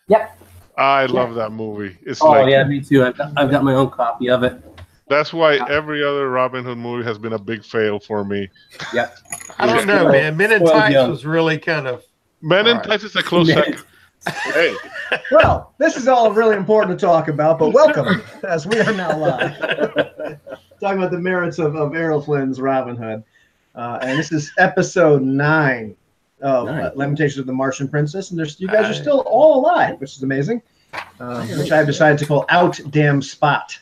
Yep. I Yep. love that movie. It's Oh like yeah, me too. I've got my own copy of it. that's why every other Robin Hood movie has been a big fail for me. Yep. I don't know, Spoiled, man. Men in spoiled Tights young. was really kind of Men all in right. Tights is a close second. Hey, Well, this is all really important to talk about, but welcome, as we are now live. Talking about the merits of Errol Flynn's Robin Hood. And this is episode 9 of Lamentations of the Martian Princess. And you guys are still all alive, which is amazing, which I've decided to call Out Damn Spot.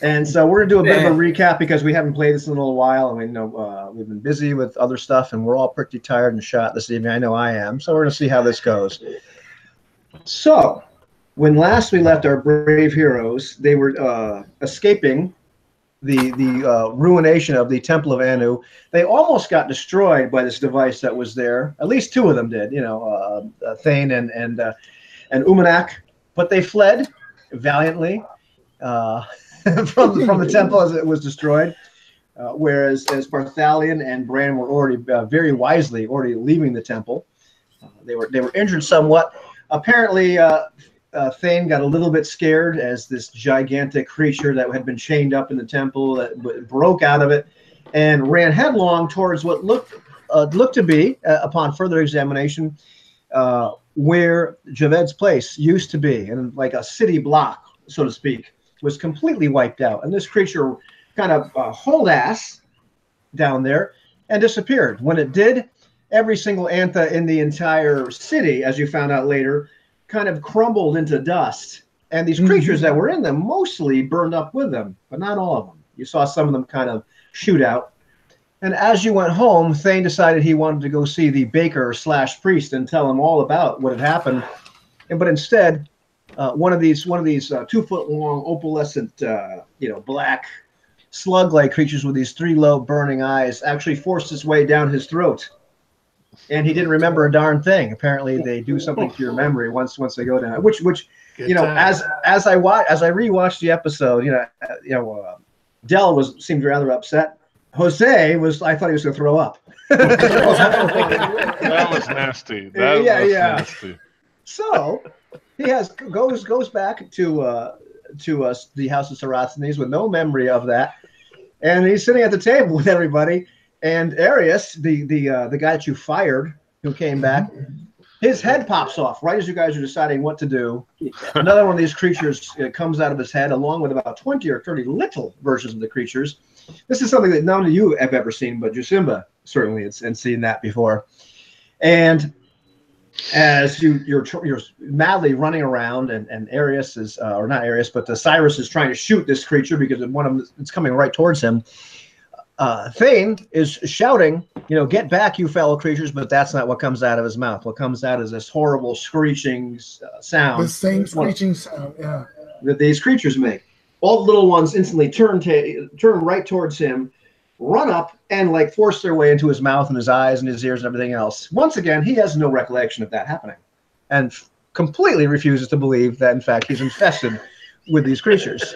And so we're going to do a bit of a recap because we haven't played this in a little while. And we know we've been busy with other stuff, and we're all pretty tired and shot this evening. I know I am. So we're going to see how this goes. So, when last we left our brave heroes, they were escaping the ruination of the Temple of Anu. They almost got destroyed by this device that was there. At least 2 of them did, Thane and Umanak. But they fled valiantly from the temple as it was destroyed. Whereas Barthalion and Bran were already very wisely already leaving the temple. They were injured somewhat. Apparently, Thane got a little bit scared as this gigantic creature that had been chained up in the temple that broke out of it and ran headlong towards what looked to be, upon further examination, where Javed's place used to be, and like a city block, so to speak, was completely wiped out. And this creature kind of hauled ass down there and disappeared. When it did, every single antha in the entire city, as you found out later, kind of crumbled into dust. And these creatures that were in them mostly burned up with them, but not all of them. You saw some of them kind of shoot out. And as you went home, Thane decided he wanted to go see the baker/priest and tell him all about what had happened. But instead, one of these 2-foot-long, opalescent, black slug-like creatures with these 3 low burning eyes actually forced its way down his throat. And he didn't remember a darn thing. Apparently, they do something to your memory once they go down. Which as I rewatched the episode, Del seemed rather upset. Jose I thought he was going to throw up. that was nasty. Nasty. So he goes back to the House of Saracens with no memory of that, and he's sitting at the table with everybody. And Arius, the guy that you fired, who came back, his head pops off right as you guys are deciding what to do. Another one of these creatures comes out of his head, along with about 20 or 30 little versions of the creatures. This is something that none of you have ever seen, but Jasimba certainly has seen that before. And as you're madly running around, and Arius is, or not Arius, but Cyrus is trying to shoot this creature because one of them is coming right towards him. Thane is shouting, get back, you fellow creatures, but that's not what comes out of his mouth. What comes out is this horrible screeching sound. The same screeching sound, yeah. That these creatures make. All the little ones instantly turn right towards him, run up, and force their way into his mouth and his eyes and his ears and everything else. Once again, he has no recollection of that happening, and completely refuses to believe that, in fact, he's infested with these creatures.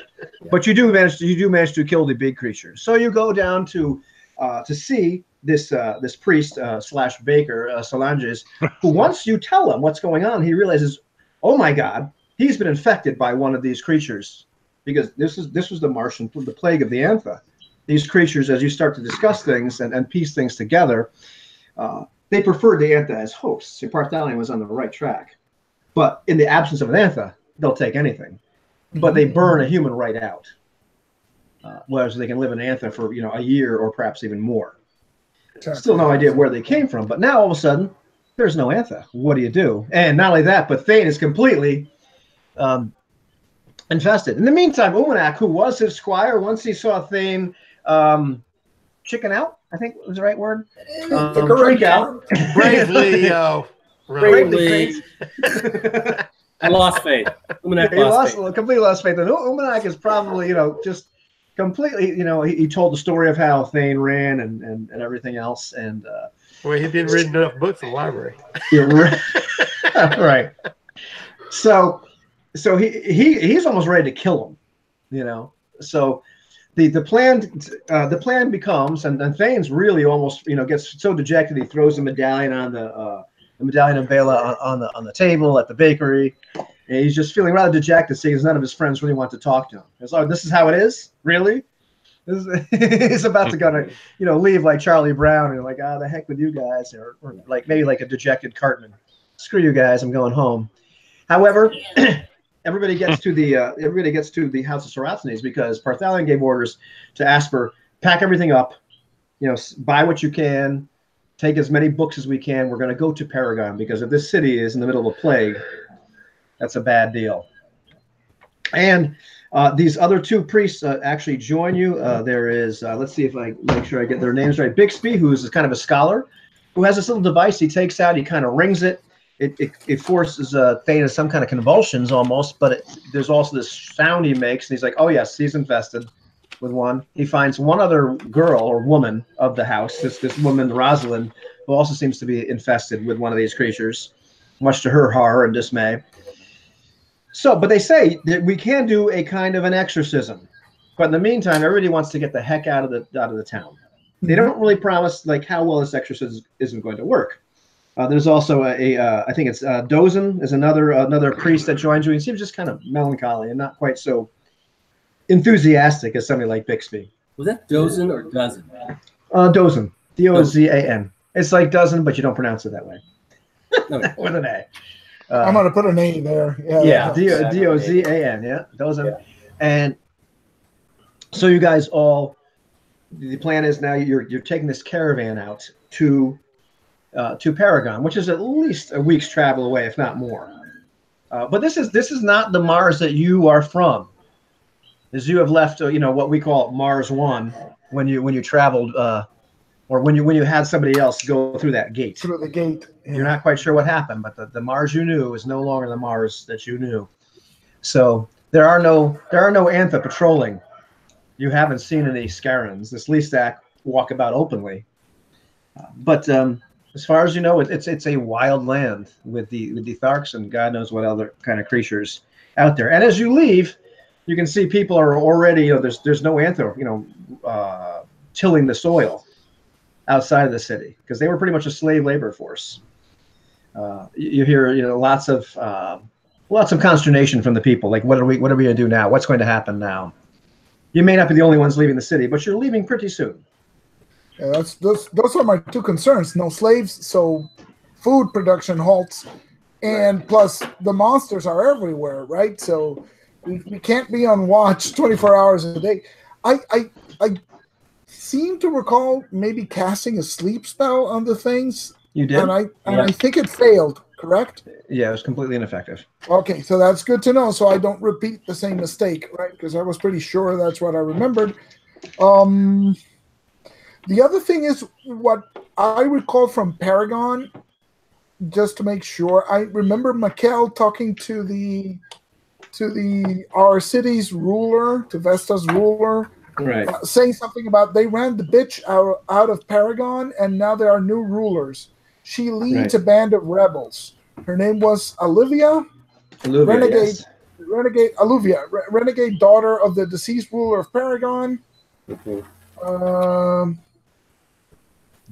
But you do manage to kill the big creatures. So you go down to see this priest / baker, Solanges, who once you tell him what's going on, he realizes, oh my God, he's been infected by one of these creatures, because this was the Martian, the plague of the Antha. These creatures, as you start to discuss things and piece things together, they preferred the Antha as hosts. So Barthalion was on the right track. But in the absence of an Antha, they'll take anything. But they burn a human right out, whereas they can live in Antha for a year or perhaps even more. Still no idea where they came from, but now all of a sudden there's no Antha. What do you do? And not only that, but Thane is completely infested. In the meantime, Umanak, who was his squire, once he saw Thane chicken out, I think was the right word. Freak out. Bravely. I lost faith. Completely lost faith. And Umanak is probably, just completely, he told the story of how Thane ran and everything else. And well, he didn't read enough books in the library. Right. So he's almost ready to kill him, So the plan becomes, and Thane's really almost, gets so dejected he throws the medallion on the medallion of Bela on the table at the bakery. And he's just feeling rather dejected, seeing none of his friends really want to talk to him. It's like, this is how it is? Really? He's about to leave like Charlie Brown and like, the heck with you guys, or like maybe like a dejected Cartman. Screw you guys, I'm going home. However, everybody gets to the House of Saracenes because Parthalion gave orders to Asper, pack everything up, buy what you can, take as many books as we can. We're going to go to Paragon because if this city is in the middle of a plague, that's a bad deal. And these other two priests actually join you. There is, let's see if I make sure I get their names right. Bixby, who's kind of a scholar, who has this little device he takes out. He kind of rings it. It forces Thane into some kind of convulsions almost, but there's also this sound he makes, and he's like, oh, yes, he's infested with one. He finds one other girl or woman of the house, this woman, Rosalind, who also seems to be infested with one of these creatures, much to her horror and dismay. So, but they say that we can do a kind of an exorcism, but in the meantime, everybody wants to get the heck out of the town. They don't really promise like how well this exorcism isn't going to work. There's also I think it's Dozin is another priest that joins you. He seems just kind of melancholy and not quite so enthusiastic as somebody like Bixby. Was that Dozin or Dozen? Dozin, Dozan. It's like dozen, but you don't pronounce it that way. Okay. With an A. I'm gonna put an A there. Yeah, Dozan. Yeah, Dozan. Yeah. And so you guys all, the plan is now you're taking this caravan out to Paragon, which is at least a week's travel away, if not more. But this is not the Mars that you are from, as you have left. What we call Mars 1 when you traveled, or when you had somebody else go through that gate. Through the gate. Yeah. You're not quite sure what happened, but the Mars you knew is no longer the Mars that you knew. So there are no Antha patrolling. You haven't seen any Scarans. This Lestak walk about openly, but as far as you know, it's a wild land with the Tharks and God knows what other kind of creatures out there. And as you leave, you can see people are already, there's no Antha, tilling the soil outside of the city because they were pretty much a slave labor force. You hear, lots of consternation from the people. Like, what are we going to do now? What's going to happen now? You may not be the only ones leaving the city, but you're leaving pretty soon. Yeah, those are my two concerns. No slaves, so food production halts, and plus the monsters are everywhere, right? So we can't be on watch 24 hours a day. I seem to recall maybe casting a sleep spell on the things. You did? And I think it failed, correct? Yeah, it was completely ineffective. Okay, so that's good to know, so I don't repeat the same mistake, right? Because I was pretty sure that's what I remembered. The other thing is what I recall from Paragon, just to make sure, I remember Mikkel talking to our city's ruler, to Vesta's ruler, right, saying something about they ran the bitch out of Paragon, and now there are new rulers. She leads a band of rebels. Her name was Olivia, renegade, yes. Renegade daughter of the deceased ruler of Paragon. Mm-hmm.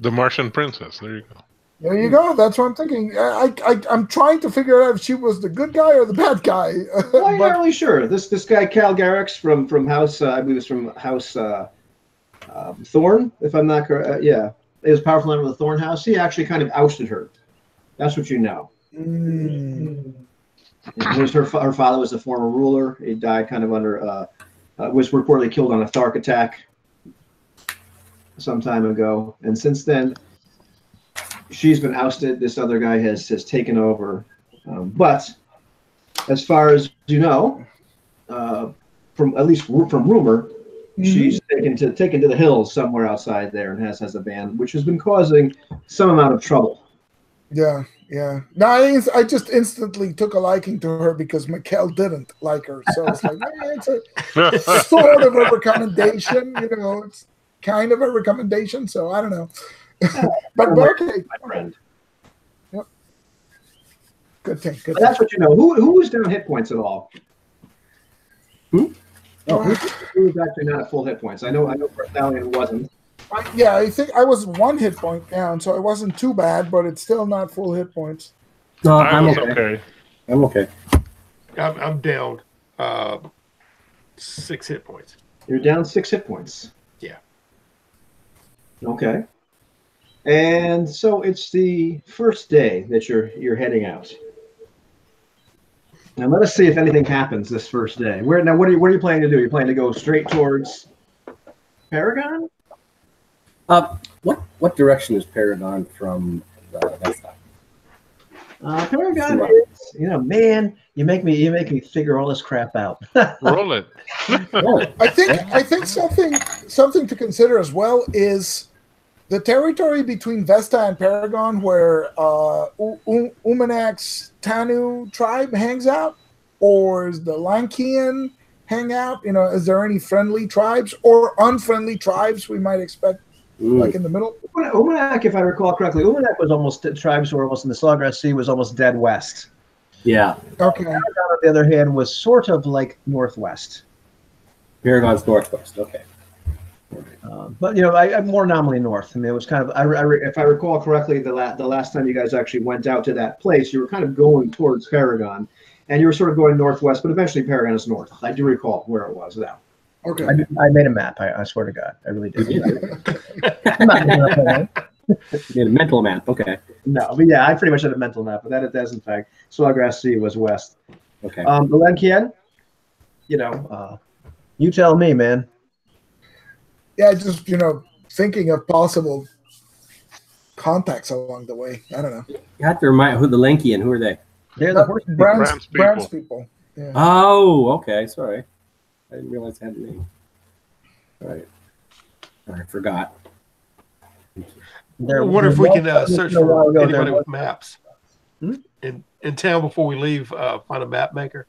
The Martian princess. There you go. There you go. That's what I'm thinking. I'm trying to figure out if she was the good guy or the bad guy. Well, I'm not really sure. This guy Cal Garrix from House, I believe it's from House Thorn, if I'm not correct. Yeah, it was powerful member of the Thorn House. He actually kind of ousted her. That's what you know. Mm. Her father was a former ruler. He died kind of under, was reportedly killed on a Thark attack some time ago, and since then she's been ousted. This other guy has taken over, but as far as you know, from rumor, she's taken to the hills somewhere outside there and has a band which has been causing some amount of trouble. Yeah. No, I just instantly took a liking to her because Mikkel didn't like her, so it's like it's a sort of a recommendation, it's kind of a recommendation, so I don't know. but okay. My friend. Yep. Good thing. That's what you know. Who was down hit points at all? Who? Oh, who was actually not at full hit points? I know Barthalion wasn't. I think I was 1 hit point down, so it wasn't too bad, but it's still not full hit points. No, I I'm was okay. okay. I'm okay. I'm down 6 hit points. You're down 6 hit points. Yeah. Okay. And so it's the first day that you're heading out. Now let us see if anything happens this first day. What are you planning to do? You're planning to go straight towards Paragon? What direction is Paragon from Vesta? Paragon is, man, you make me figure all this crap out. Roll it. I think something to consider as well is the territory between Vesta and Paragon, where Umanak's Tanu tribe hangs out, or is the Lankian hang out? Is there any friendly tribes or unfriendly tribes we might expect, like in the middle? Umanak, if I recall correctly, tribes were almost in the Sawgrass Sea was almost dead west. Yeah. Okay. Paragon, on the other hand, was sort of like northwest. Paragon's northwest. Okay. But I'm more nominally north. I mean, it was kind of. If I recall correctly, the last time you guys actually went out to that place, you were kind of going towards Paragon, and you were sort of going northwest. But eventually, Paragon is north. I do recall where it was now. Okay. I made a map. I swear to God, I really did. You did a mental map. Okay. No, but yeah, I pretty much had a mental map. But that is in fact, Sawgrass Sea was west. Okay. The Lenkian, you tell me, man. Yeah, just thinking of possible contacts along the way. I don't know. You have to remind who the Lankian. Who are they? They're the horse people. Brand's people. Yeah. Oh, okay. Sorry, I didn't realize I had a name. All right. I forgot. I wonder if we can search for anybody with maps in town before we leave. Find a map maker,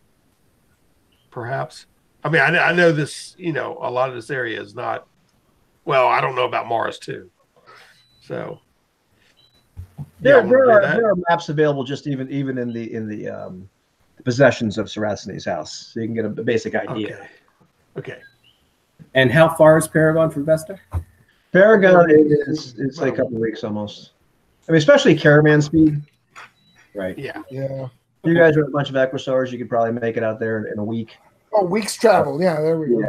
perhaps. I mean, I know this. A lot of this area is not. Well, I don't know about Mars too. So there are maps available just even in the possessions of Saraceni's house, so you can get a basic idea. Okay. And how far is Paragon from Vesta? Paragon it's like a couple of weeks almost. I mean, especially caravan speed. Right. Yeah. Yeah. If you guys are a bunch of Equisaurs, you could probably make it out there in a week. Oh, week's travel. Yeah, there we go. Yeah,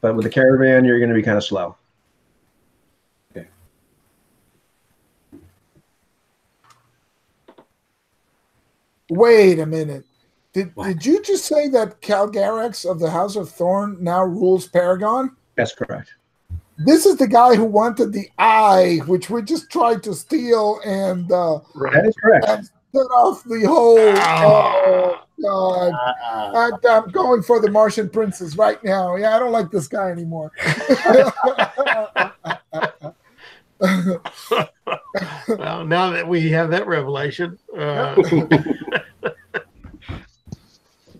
but with the caravan, you're going to be kind of slow. Okay. Wait a minute. Did you just say that Calgarax of the House of Thorn now rules Paragon? That's correct. This is the guy who wanted the eye, which we just tried to steal and That is correct. and set off the whole. Oh God! I'm going for the Martian princess right now. Yeah, I don't like this guy anymore. Well, now that we have that revelation,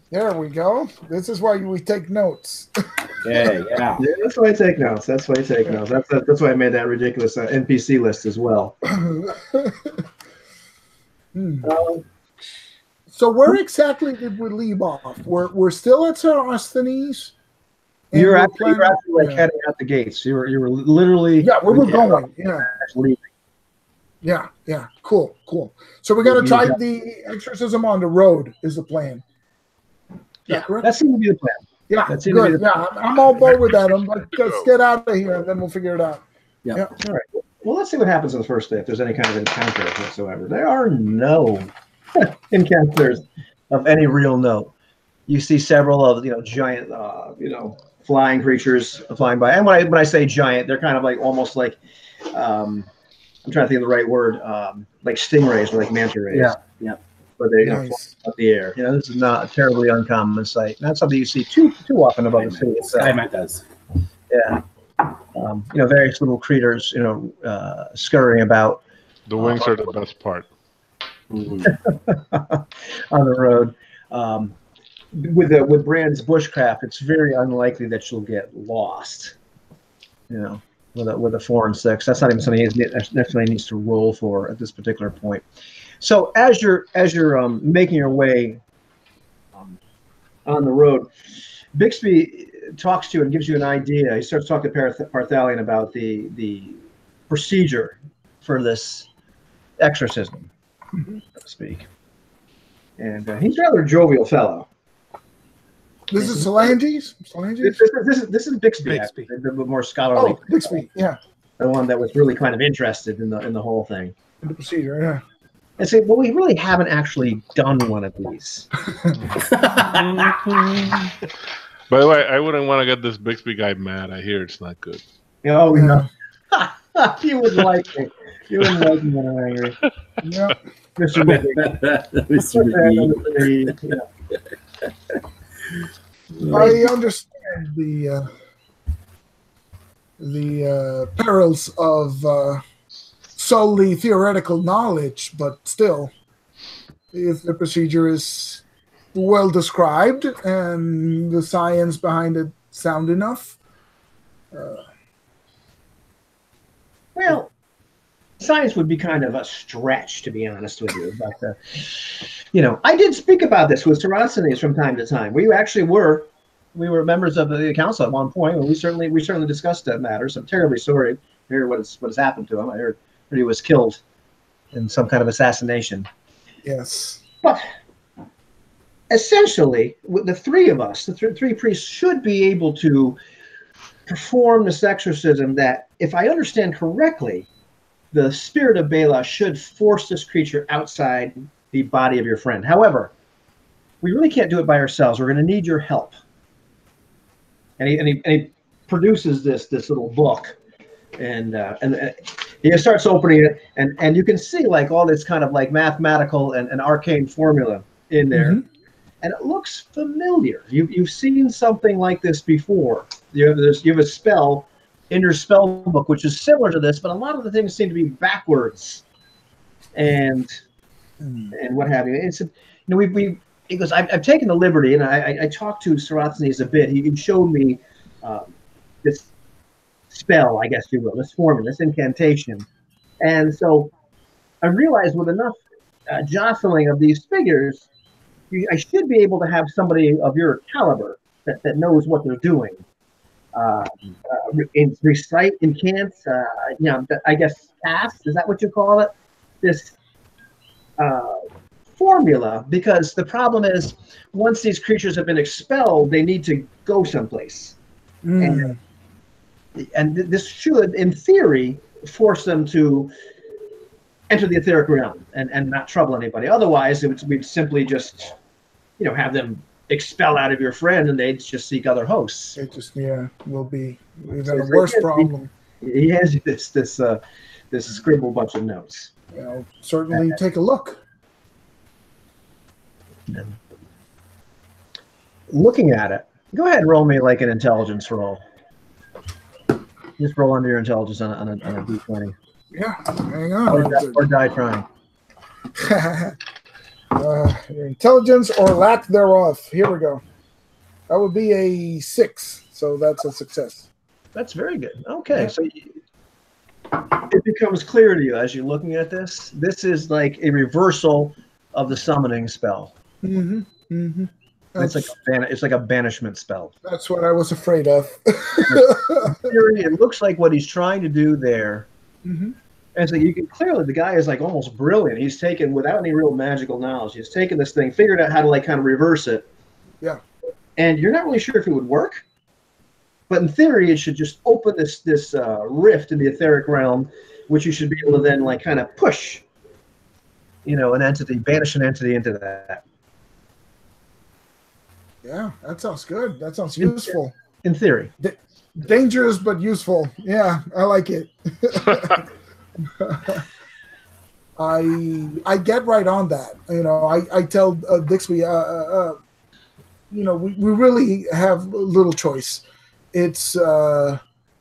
there we go. This is why we take notes. Yeah. Yeah, that's why I take notes. That's why I made that ridiculous NPC list as well. So where exactly did we leave off? We're still at Sarasthenes? You're actually like heading out the gates. You were literally we were going. Yeah. Leaving. Yeah. Cool. So we're gonna try the exorcism on the road is the plan. Yeah, that seems to be the plan. Yeah, That's good. Yeah, I'm all board with that. Let's get out of here, and then we'll figure it out. Yeah. All right. Well, let's see what happens on the first day. If there's any kind of encounter whatsoever, there are no encounters of any real note. You see several of giant, flying creatures flying by. And when I say giant, they're kind of like almost like I'm trying to think of the right word, like stingrays or like manta rays. Yeah. Where they Nice. fly up the air. This is not a terribly uncommon sight. Not something you see too often above the city itself. Skymat does. Yeah. Various little critters, scurrying about. The wings are the best part. Mhm. On the road. With Brand's bushcraft, it's very unlikely that you'll get lost. With a 4 and 6, that's not even something he necessarily needs to roll for at this particular point. So as you're making your way on the road, Bixby talks to you and gives you an idea. He starts talking to Parthalion about the procedure for this exorcism, so to speak. And he's a rather jovial fellow. This is Solanges? This is Bixby. The more scholarly. Oh, Bixby, yeah. The one that was really kind of interested in the whole thing. In the procedure, yeah. And say, well, we really haven't actually done one of these. By the way, I wouldn't want to get this Bixby guy mad. I hear it's not good. Oh, no. You wouldn't like it. You wouldn't like me when I'm angry. Yeah. Mr. McGee. I understand the perils of solely theoretical knowledge, but still, if the procedure is well described and the science behind it sound enough. Well, science would be kind of a stretch, to be honest with you. But, I did speak about this with Saracens from time to time. We were members of the council at one point, and we certainly discussed that matter. So I'm terribly sorry to hear what has happened to him. I heard that he was killed in some kind of assassination. Yes. But essentially, the three of us, the three priests, should be able to perform this exorcism that, if I understand correctly, the spirit of Bela should force this creature outside the body of your friend. However, we really can't do it by ourselves. We're going to need your help. And he produces this little book, and he starts opening it, and you can see like all this kind of like mathematical and arcane formula in there, and it looks familiar. You've seen something like this before. You have a spell in your spell book which is similar to this, but a lot of the things seem to be backwards, and what have you. It's he goes, I've taken the liberty, and I talked to Saracens a bit. He showed me this spell, I guess you will, this formula, this incantation. And so I realized with enough jostling of these figures, I should be able to have somebody of your caliber that knows what they're doing. Recite, incant, I guess cast, is that what you call it? This formula, because the problem is once these creatures have been expelled, they need to go someplace. And this should, in theory, force them to enter the etheric realm and not trouble anybody. Otherwise, we'd simply just, have them expel out of your friend, and they'd just seek other hosts. It just, we've got a worse problem. He has you this scribble bunch of notes. Certainly take a look. Looking at it, go ahead and roll me like an intelligence roll. Just roll under your intelligence on a d20. Yeah, hang on. Or die trying. Your intelligence or lack thereof. Here we go. That would be a 6, so that's a success. That's very good. Okay, yeah. So it becomes clear to you as you're looking at this. This is like a reversal of the summoning spell. It's like a banishment spell. That's what I was afraid of. It looks like what he's trying to do there. And so you can clearly, the guy is like almost brilliant. He's taken, without any real magical knowledge, he's taken this thing, figured out how to like kind of reverse it. Yeah. And you're not really sure if it would work, but in theory, it should just open this rift in the etheric realm, which you should be able to then like kind of push, an entity, banish an entity into that. Yeah, that sounds good. That sounds useful. In theory. Dangerous, but useful. Yeah, I like it. I get right on that. I tell Bixby, we really have little choice. It's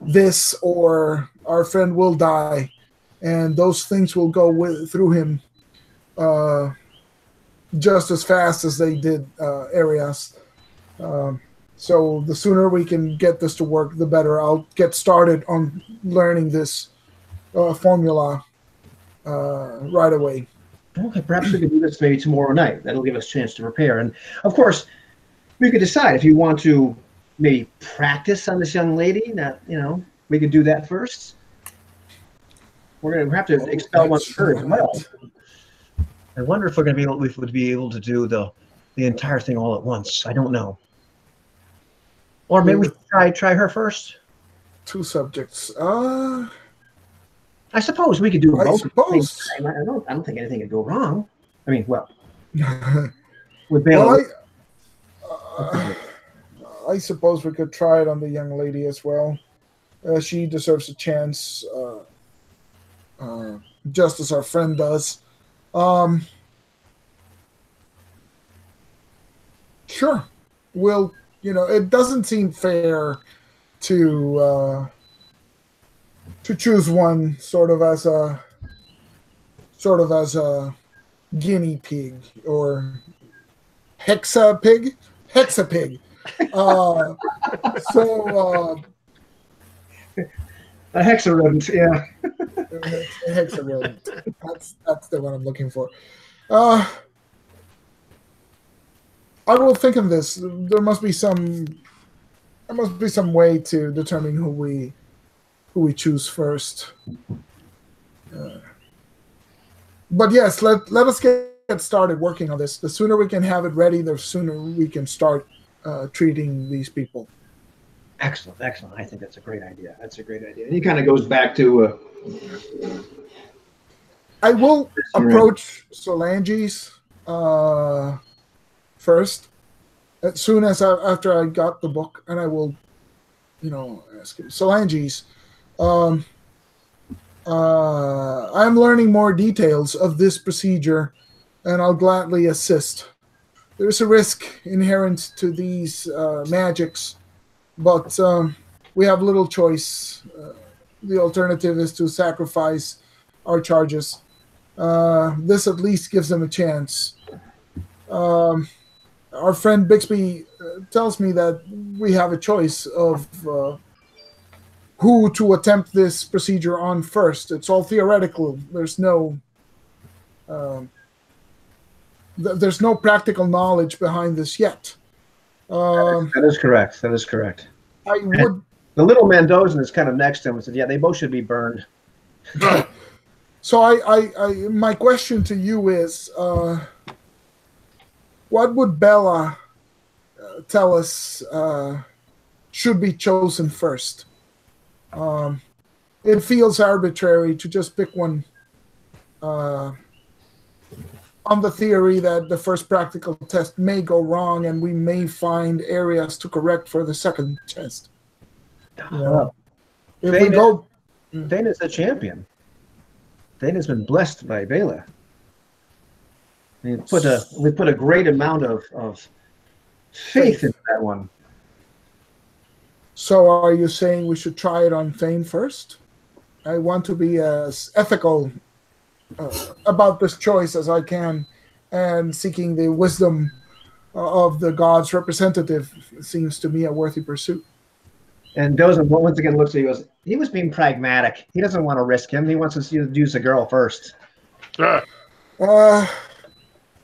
this or our friend will die, and those things will go through him just as fast as they did Arias. So the sooner we can get this to work, the better. I'll get started on learning this formula right away. Okay, perhaps we could do this maybe tomorrow night. That'll give us a chance to prepare. And, of course, we could decide if you want to maybe practice on this young lady? That we could do that first. We're gonna have to expel one of her as well. I wonder if we're gonna be able, if we'd be able to do the entire thing all at once. I don't know. Or maybe we try her first. 2 subjects. I suppose we could do both. I suppose. I don't think anything could go wrong. I mean, well, with Bela. I suppose we could try it on the young lady as well. She deserves a chance, just as our friend does. Sure. We'll, it doesn't seem fair to choose one sort of as a guinea pig or hexapig. A hexarodent, yeah. A hexarodent. That's the one I'm looking for. I will think of this. There must be some way to determine who we choose first. But yes, let us get started working on this. The sooner we can have it ready, the sooner we can start treating these people. Excellent. I think that's a great idea. And he kind of goes back to. I will approach Solanges first, as soon as after I got the book, and I will, ask him, Solanges. I'm learning more details of this procedure, and I'll gladly assist. There's a risk inherent to these magics, but we have little choice. The alternative is to sacrifice our charges. This at least gives them a chance. Our friend Bixby tells me that we have a choice of who to attempt this procedure on first. It's all theoretical. There's no practical knowledge behind this yet. That is correct. I would. The little Mendoza is kind of next to him and said, "Yeah, they both should be burned." So my question to you is, what would Bela tell us should be chosen first? It feels arbitrary to just pick one on the theory that the first practical test may go wrong and we may find areas to correct for the second test. If we go, Thane is a champion. Thane has been blessed by Bela. We put a great amount of faith in that one. So are you saying we should try it on Thane first? I want to be as ethical about this choice as I can, and seeking the wisdom of the gods' representative seems to me a worthy pursuit. And Dozan once again looks at you and goes, he was being pragmatic. He doesn't want to risk him. He wants to use the girl first.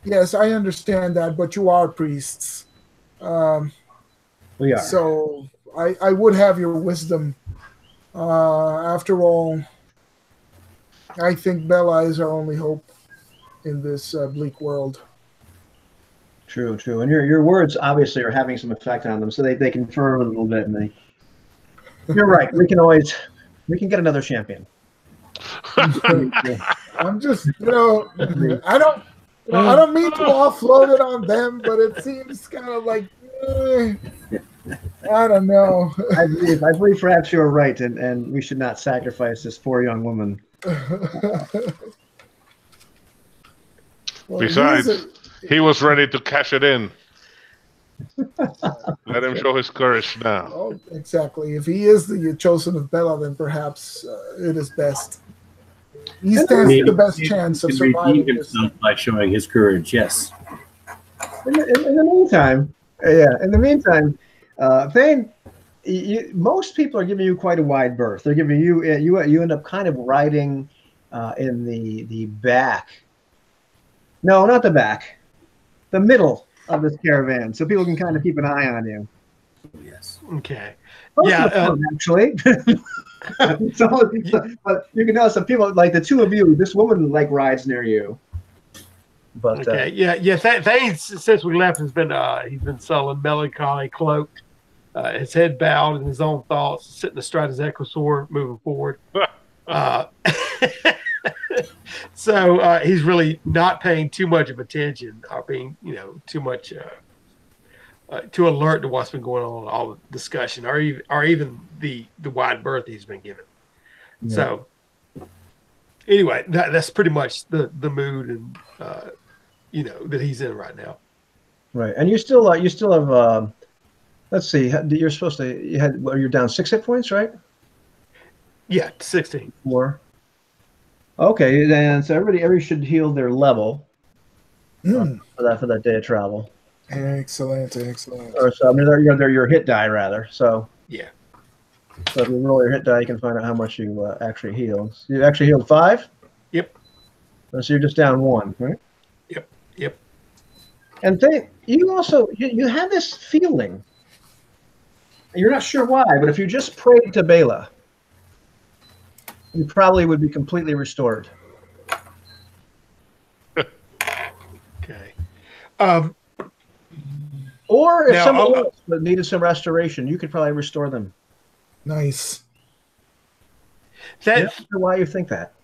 Yes, I understand that, but you are priests. We are. So I would have your wisdom. After all, I think Bela is our only hope in this bleak world. True. And your words obviously are having some effect on them, so they confirm a little bit. And you're right. We can get another champion. I'm just, I don't mean to offload it on them, but it seems kind of like, I don't know. I believe perhaps you're right, and we should not sacrifice this poor young woman. Well, besides, he was ready to cash it in. Let him show his courage now. Oh, exactly. If he is the chosen of Bela, then perhaps it is best. He stands the best chance of surviving this. By showing his courage, yes. In the meantime, Thane, most people are giving you quite a wide berth. They're giving you end up kind of riding in the back. No, not the back. The middle of this caravan, so people can kind of keep an eye on you. Yes. Okay. Both Yeah, of them, actually. So, but you can notice some people like the two of you. This woman like rides near you. But Okay. Yeah. Things since we left has been he's been sullen, melancholy, cloaked, his head bowed in his own thoughts, sitting astride his Echosaur, moving forward. Uh, so he's really not paying too much of attention, or being too much too alert to what's been going on, all the discussion, or even the wide berth he's been given. Yeah. So anyway, that's pretty much the mood and that he's in right now. right, and you still have. Let's see. You're supposed to. You're down 6 hit points, right? Yeah, 16. 4. Okay, then so everybody should heal their level for that day of travel. Excellent. Or so I mean, they're your hit die rather. So Yeah. So if you roll your hit die, you can find out how much you actually healed. So you actually healed 5. Yep. So you're just down 1, right? Yep. And you also you have this feeling. You're not sure why, but if you just prayed to Bela, you probably would be completely restored. Okay. Or if Now, someone else needed some restoration, you could probably restore them. Nice. I'm not sure why you think that.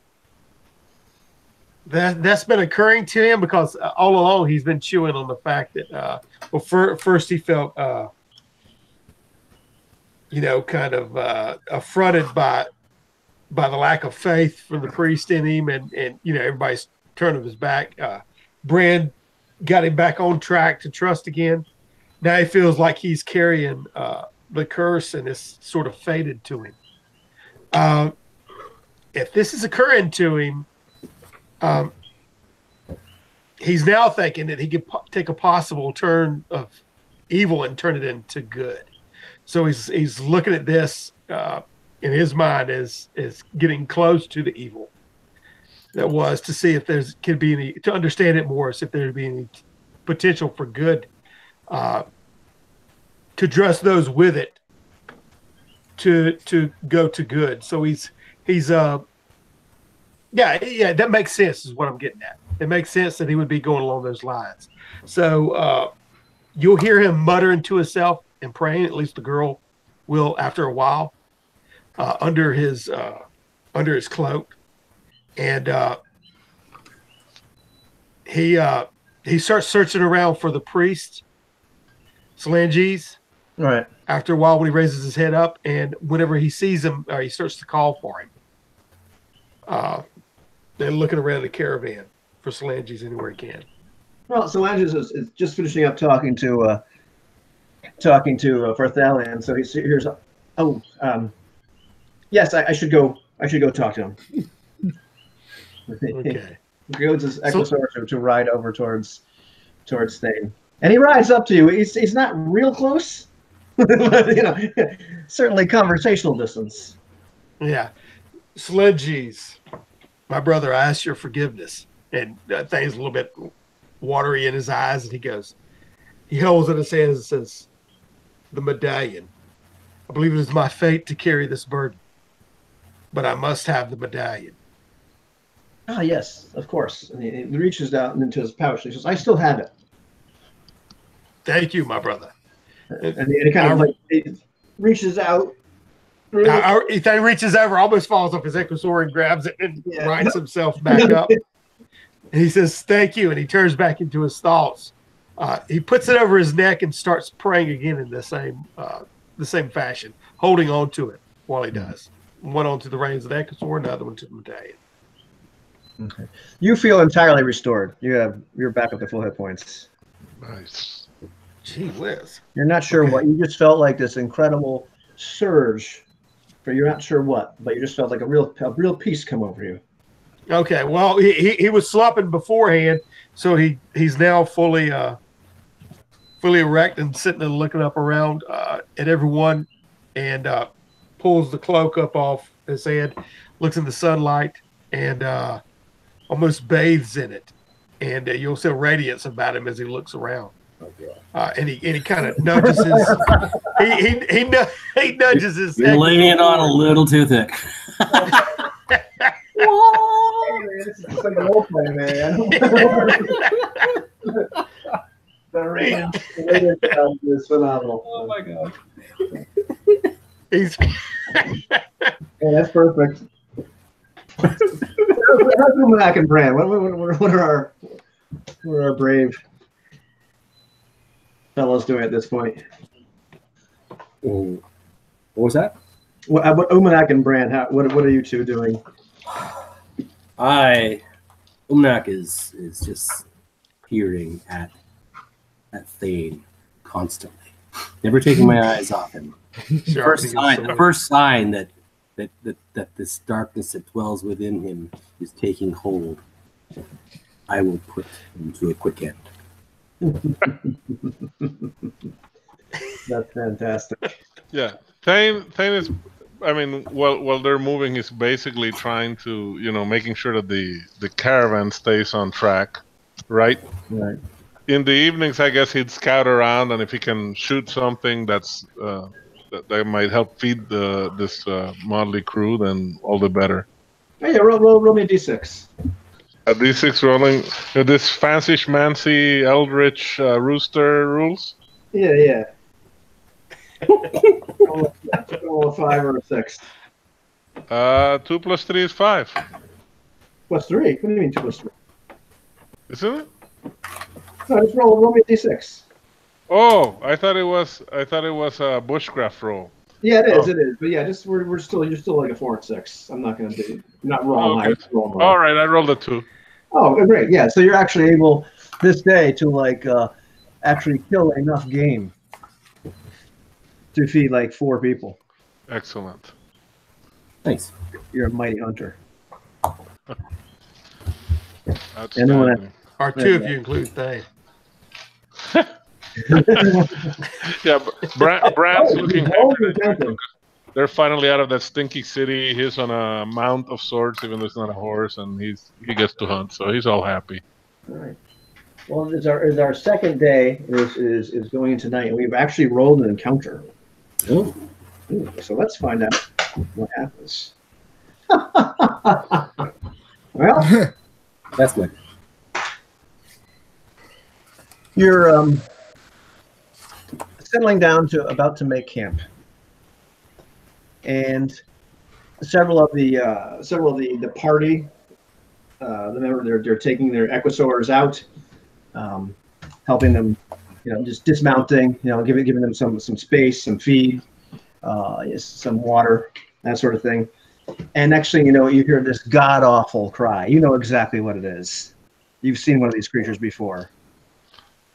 That's been occurring to him because all along he's been chewing on the fact that first he felt kind of affronted by the lack of faith from the priest in him, and everybody's turning his back. Brand got him back on track to trust again. Now he feels like he's carrying the curse, and it's sort of faded to him. If this is occurring to him, he's now thinking that he could take a possible turn of evil and turn it into good. So he's looking at this in his mind as getting close to the evil that was, to see if could be any, to understand it more, see if there'd be any potential for good, to dress those with it, to go to good. So he's that makes sense, is what I'm getting at. It makes sense that he would be going along those lines. So you'll hear him muttering to himself and praying. At least the girl will, after a while, under his cloak, and he starts searching around for the priest, Solanges. Right. After a while, when he raises his head up, and whenever he sees him, he starts to call for him. They're looking around the caravan for Solanges anywhere he can. Well, Solanges is just finishing up talking to Farthalion. So here's, yes, I should go talk to him. Okay. He goes his Echosaur to ride over towards Thane, and he rides up to you. He's not real close, but certainly conversational distance. Yeah, Solanges, my brother, I ask your forgiveness. And Thane's a little bit watery in his eyes, and he holds it in his hands and says, "The medallion. I believe it is my fate to carry this burden, but I must have the medallion." Ah, yes, of course. And he reaches down into his pouch. And he says, "I still have it." Thank you, my brother. And he kind of he reaches out. He reaches over, almost falls off his Echosaur, and grabs it and rides himself back up. And he says, "Thank you." And he turns back into his thoughts. He puts it over his neck and starts praying again in the same fashion, holding on to it while he does. One onto the reins of the Echosaur, another one to the medallion. Okay. You feel entirely restored. You're back up to full hit points. Nice. Gee whiz. You're not sure what. You just felt like this incredible surge, but you're not sure what. But you just felt like a real peace come over you. Okay, well, he was slumping beforehand, so he's now fully erect and sitting and looking up around at everyone, and pulls the cloak up off his head, looks in the sunlight, and almost bathes in it. And you'll see radiance about him as he looks around. And he kind of nudges his he nudges his. You're laying it on a little too thick. This is like a role play, man. The rating is phenomenal. Oh my god. He's Yeah, that's perfect. How's Umanak and Brand? What are our brave fellows doing at this point? What was that? What Umanak and Brand? What are you two doing? Umnak is just peering at Thane constantly, never taking my eyes off him. The first sign that this darkness that dwells within him is taking hold, I will put him to a quick end. That's fantastic. Yeah, Thane is. I mean, while they're moving, he's basically trying to, making sure that the caravan stays on track, right? Right. In the evenings, I guess he'd scout around, and if he can shoot something that might help feed this motley crew, then all the better. Hey, roll me a d6. A d6 rolling. This fancy schmancy eldritch rooster rules. Yeah. Roll a 5 or a 6. 2 plus 3 is 5. Plus 3? What do you mean 2 plus 3? Isn't it? No, just roll me a d6. Oh, I thought it was a bushcraft roll. Yeah, it is. But yeah, just you're still like a 4 and 6. I'm not gonna do not wrong. Okay. All right, I rolled a 2. Oh, great. Yeah, so you're actually able this day to actually kill enough game to feed like 4 people. Excellent. Thanks. You're a mighty hunter. Outstanding. or 2 if you include Thane. Yeah, Brad's looking happy. They're finally out of that stinky city. He's on a mount of sorts, even though it's not a horse, and he gets to hunt, so he's all happy. All right. Well, it's our second day is going into night, and we've actually rolled an encounter. Oh. Ooh, so let's find out what happens. Well, That's good. You're settling down about to make camp, and several of the party, the members, they're taking their equisaurs out, helping them, just dismounting, giving them some space, some feed, some water, that sort of thing. And next thing you know, you hear this god awful cry. You know exactly what it is. You've seen one of these creatures before.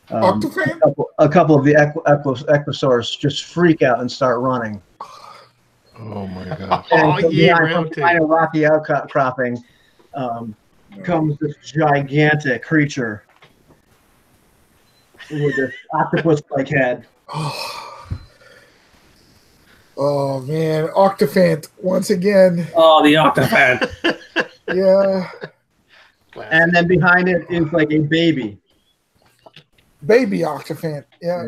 A couple of the equisaurs just freak out and start running. Oh my god! From behind a rocky outcropping comes this gigantic creature with this octopus-like head. Oh man, Octophant once again. Oh, the Octophant. Yeah. And then behind it is like a baby. Baby Octophant. Yeah.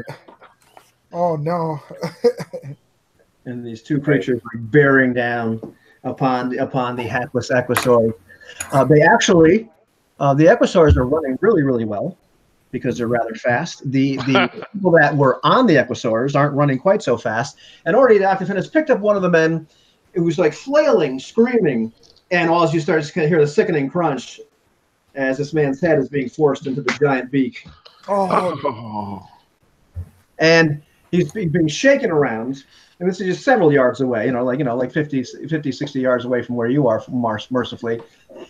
Oh no. And these two creatures are bearing down upon the hapless equisaurs. The equisaurs are running really, really well because they're rather fast. The people that were on the equisaurs aren't running quite so fast. And already the Octophant has picked up one of the men. It was like flailing, screaming, and all you start to kind of hear the sickening crunch as this man's head is being forced into the giant beak. Oh. And he's being shaken around, and this is just several yards away, like 50, 60 yards away from where you are, mercifully.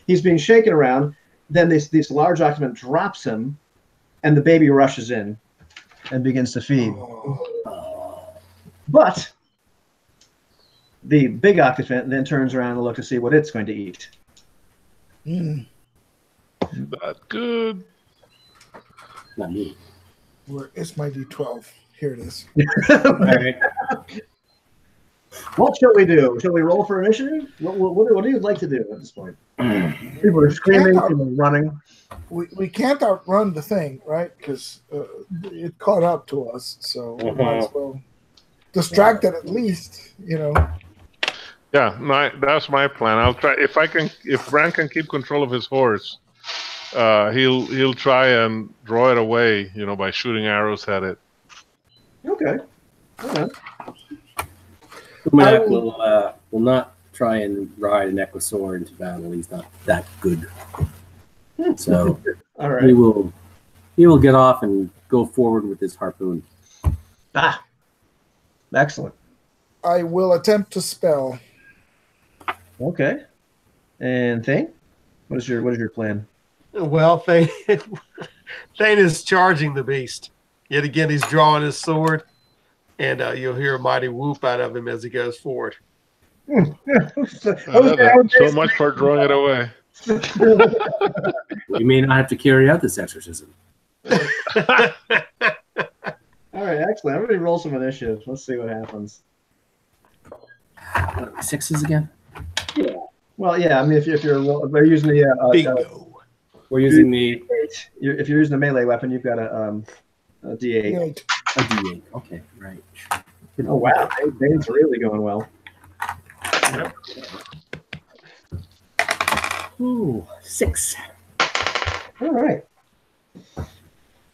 He's being shaken around. Then this large octopus drops him, and the baby rushes in and begins to feed. But the big octopus then turns around to look to see what it's going to eat. Not good. Not me. It's my D12. Here it is. All right. What shall we do? Shall we roll for initiative? What do you like to do at this point? People are screaming, people are running. We can't outrun the thing, right? Because it caught up to us, so we might as well distract it at least, you know. Yeah, that's my plan. I'll try if Bran can keep control of his horse, he'll try and draw it away, you know, by shooting arrows at it. Okay. Umanak will not try and ride an Equisaur into battle. He's not that good. So all right. he will get off and go forward with his harpoon. Excellent. I will attempt to spell. Okay. And Thane, what is your plan? Well, Thane is charging the beast. Yet again, he's drawing his sword, and you'll hear a mighty whoop out of him as he goes forward. So much for drawing it away. We may not have to carry out this exorcism. All right, excellent. Everybody roll some initiative. Let's see what happens. What are we, 6s again? Yeah. Well, yeah. I mean, if we're using the Bingo. We're using the if you're using a melee weapon, you've got a D8. a D8. Okay, right. Oh wow, Dane's really going well. Yep. Ooh, 6. All right.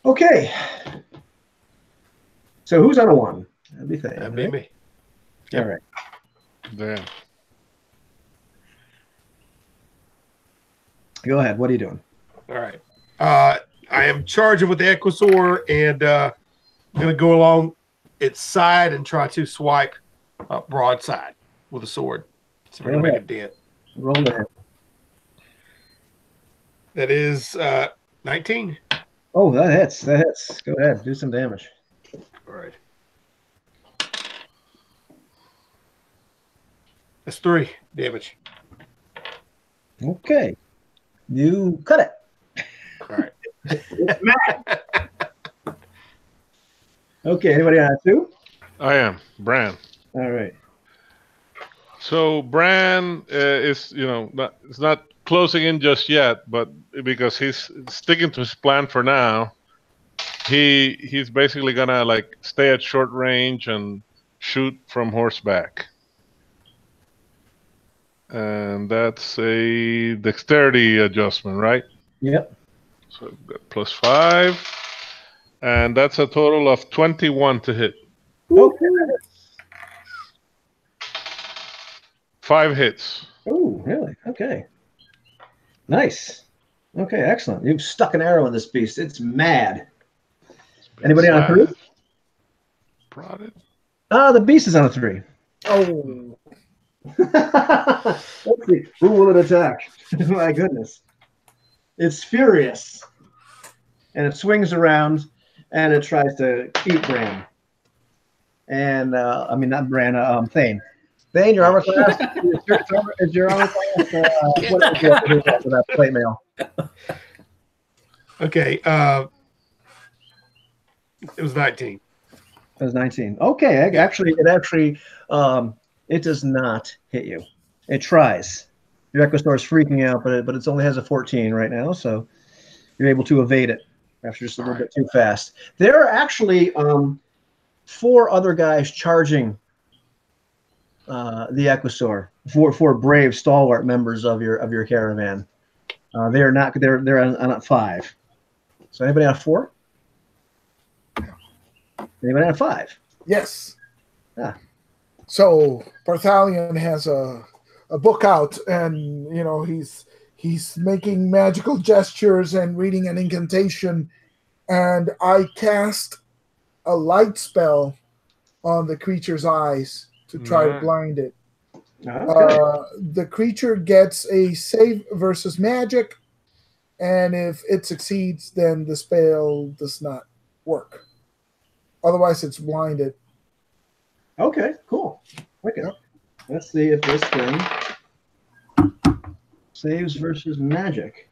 Okay. So who's on a 1? That'd be Thane. That'd be me. All right. Damn. Go ahead. What are you doing? All right. I am charging with the Equisaur, and I'm going to go along its side and try to swipe broadside with a sword. So we're going to make a dent. Roll it. That is 19. Oh, that hits. That hits. Go ahead. Do some damage. All right. That's 3 damage. Okay. You cut it. All right. Okay. Anybody on 2? I am Bran. All right. So Bran is, it's not closing in just yet, but because he's sticking to his plan for now, he's basically gonna stay at short range and shoot from horseback. And that's a dexterity adjustment, right? Yep. So I've got +5, and that's a total of 21 to hit. Okay. 5 hits. Oh, really? Okay. Nice. Okay, excellent. You've stuck an arrow in this beast. It's mad. Anybody on a 3? Prodded. The beast is on a 3. Oh. Let's see. Who will it attack? My goodness. It's furious. And it swings around and it tries to eat Bran. And, not Bran, Thane. Thane, your armor class? Is your armor class? What is it for that plate mail? Okay. It was 19. It was 19. Okay. It does not hit you. It tries. Your Equisaur is freaking out, but it only has a 14 right now, so you're able to evade it after just a little bit too fast. There are actually 4 other guys charging the Equisaur. Four brave, stalwart members of your caravan. They are not. They're on 5. So anybody on 4? Anybody on 5? Yes. Ah. So Barthalion has a book out, and he's making magical gestures and reading an incantation, and I cast a light spell on the creature's eyes to try to blind it. Okay. The creature gets a save versus magic, and if it succeeds, then the spell does not work. Otherwise, it's blinded. Okay, cool. Wicked. Yep. Let's see if this thing saves versus magic.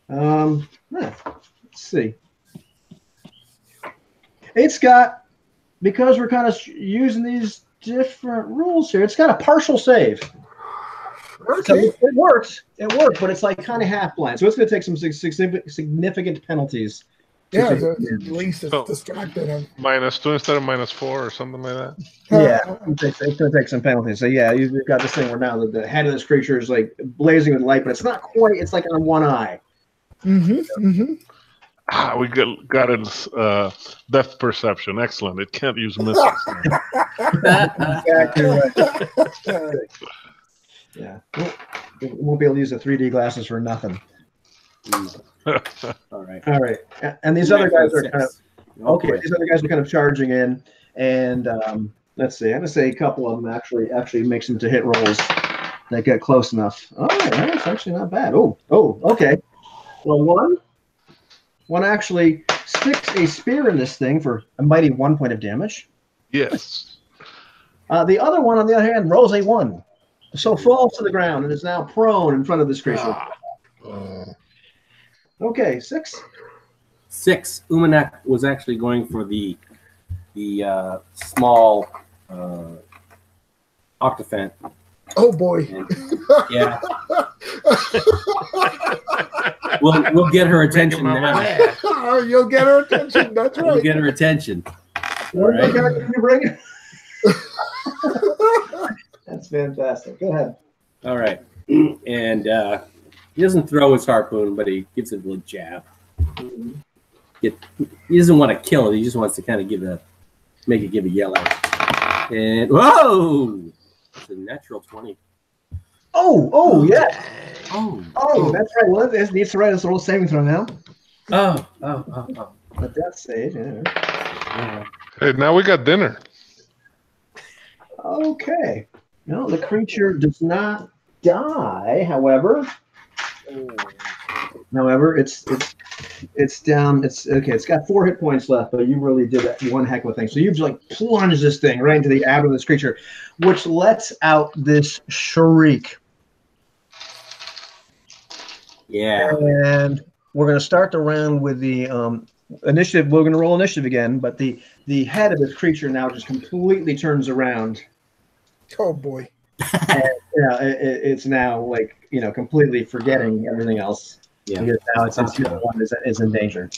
Let's see. It's got, because we're kind of using these different rules here. It's got a partial save. Okay. So it works. It works, but it's like kind of half blind. So it's going to take some significant penalties. Yeah, at least it's So- distracted him. -2 instead of -4 or something like that. Yeah, it's going to take some penalties. So yeah, you've got this thing where now the head of this creature is like blazing with light, but it's not quite. It's like on one eye. We got its depth perception. Excellent. It can't use missiles. Exactly right. Yeah, we won't be able to use the 3D glasses for nothing. All right. All right, and these other guys are kind of okay. These other guys are kind of charging in, and let's see. I'm gonna say a couple of them actually make some to hit rolls that get close enough. All right, that's actually not bad. Oh, okay. Well, one actually sticks a spear in this thing for a mighty 1 point of damage. Yes. The other one, on the other hand, rolls a 1, so falls to the ground and is now prone in front of this creature. Okay, 6. 6. Umanak was actually going for the small octophant. Oh boy. And, yeah. We'll get her attention now. You'll get her attention. That's right. We'll get her attention. What character did you bring? That's fantastic. Go ahead. All right. And he doesn't throw his harpoon, but he gives it a little jab. He doesn't want to kill it. He just wants to kind of make it give a yell out. And whoa! It's a natural 20. Oh, yeah. Oh, that's right. Well, it needs to write us a little saving throw now. Oh. A death save. Yeah. Hey, now we got dinner. Okay. No, the creature does not die. However, it's down. It's okay. It's got 4 hit points left, but you really did one heck of a thing. So you've like plunged this thing right into the abdomen of this creature, which lets out this shriek. Yeah. And we're going to start the round with the initiative. We're going to roll initiative again, but the head of this creature now just completely turns around. Oh boy. And, it's now like completely forgetting everything else. Yeah. Because now it's the one is in danger.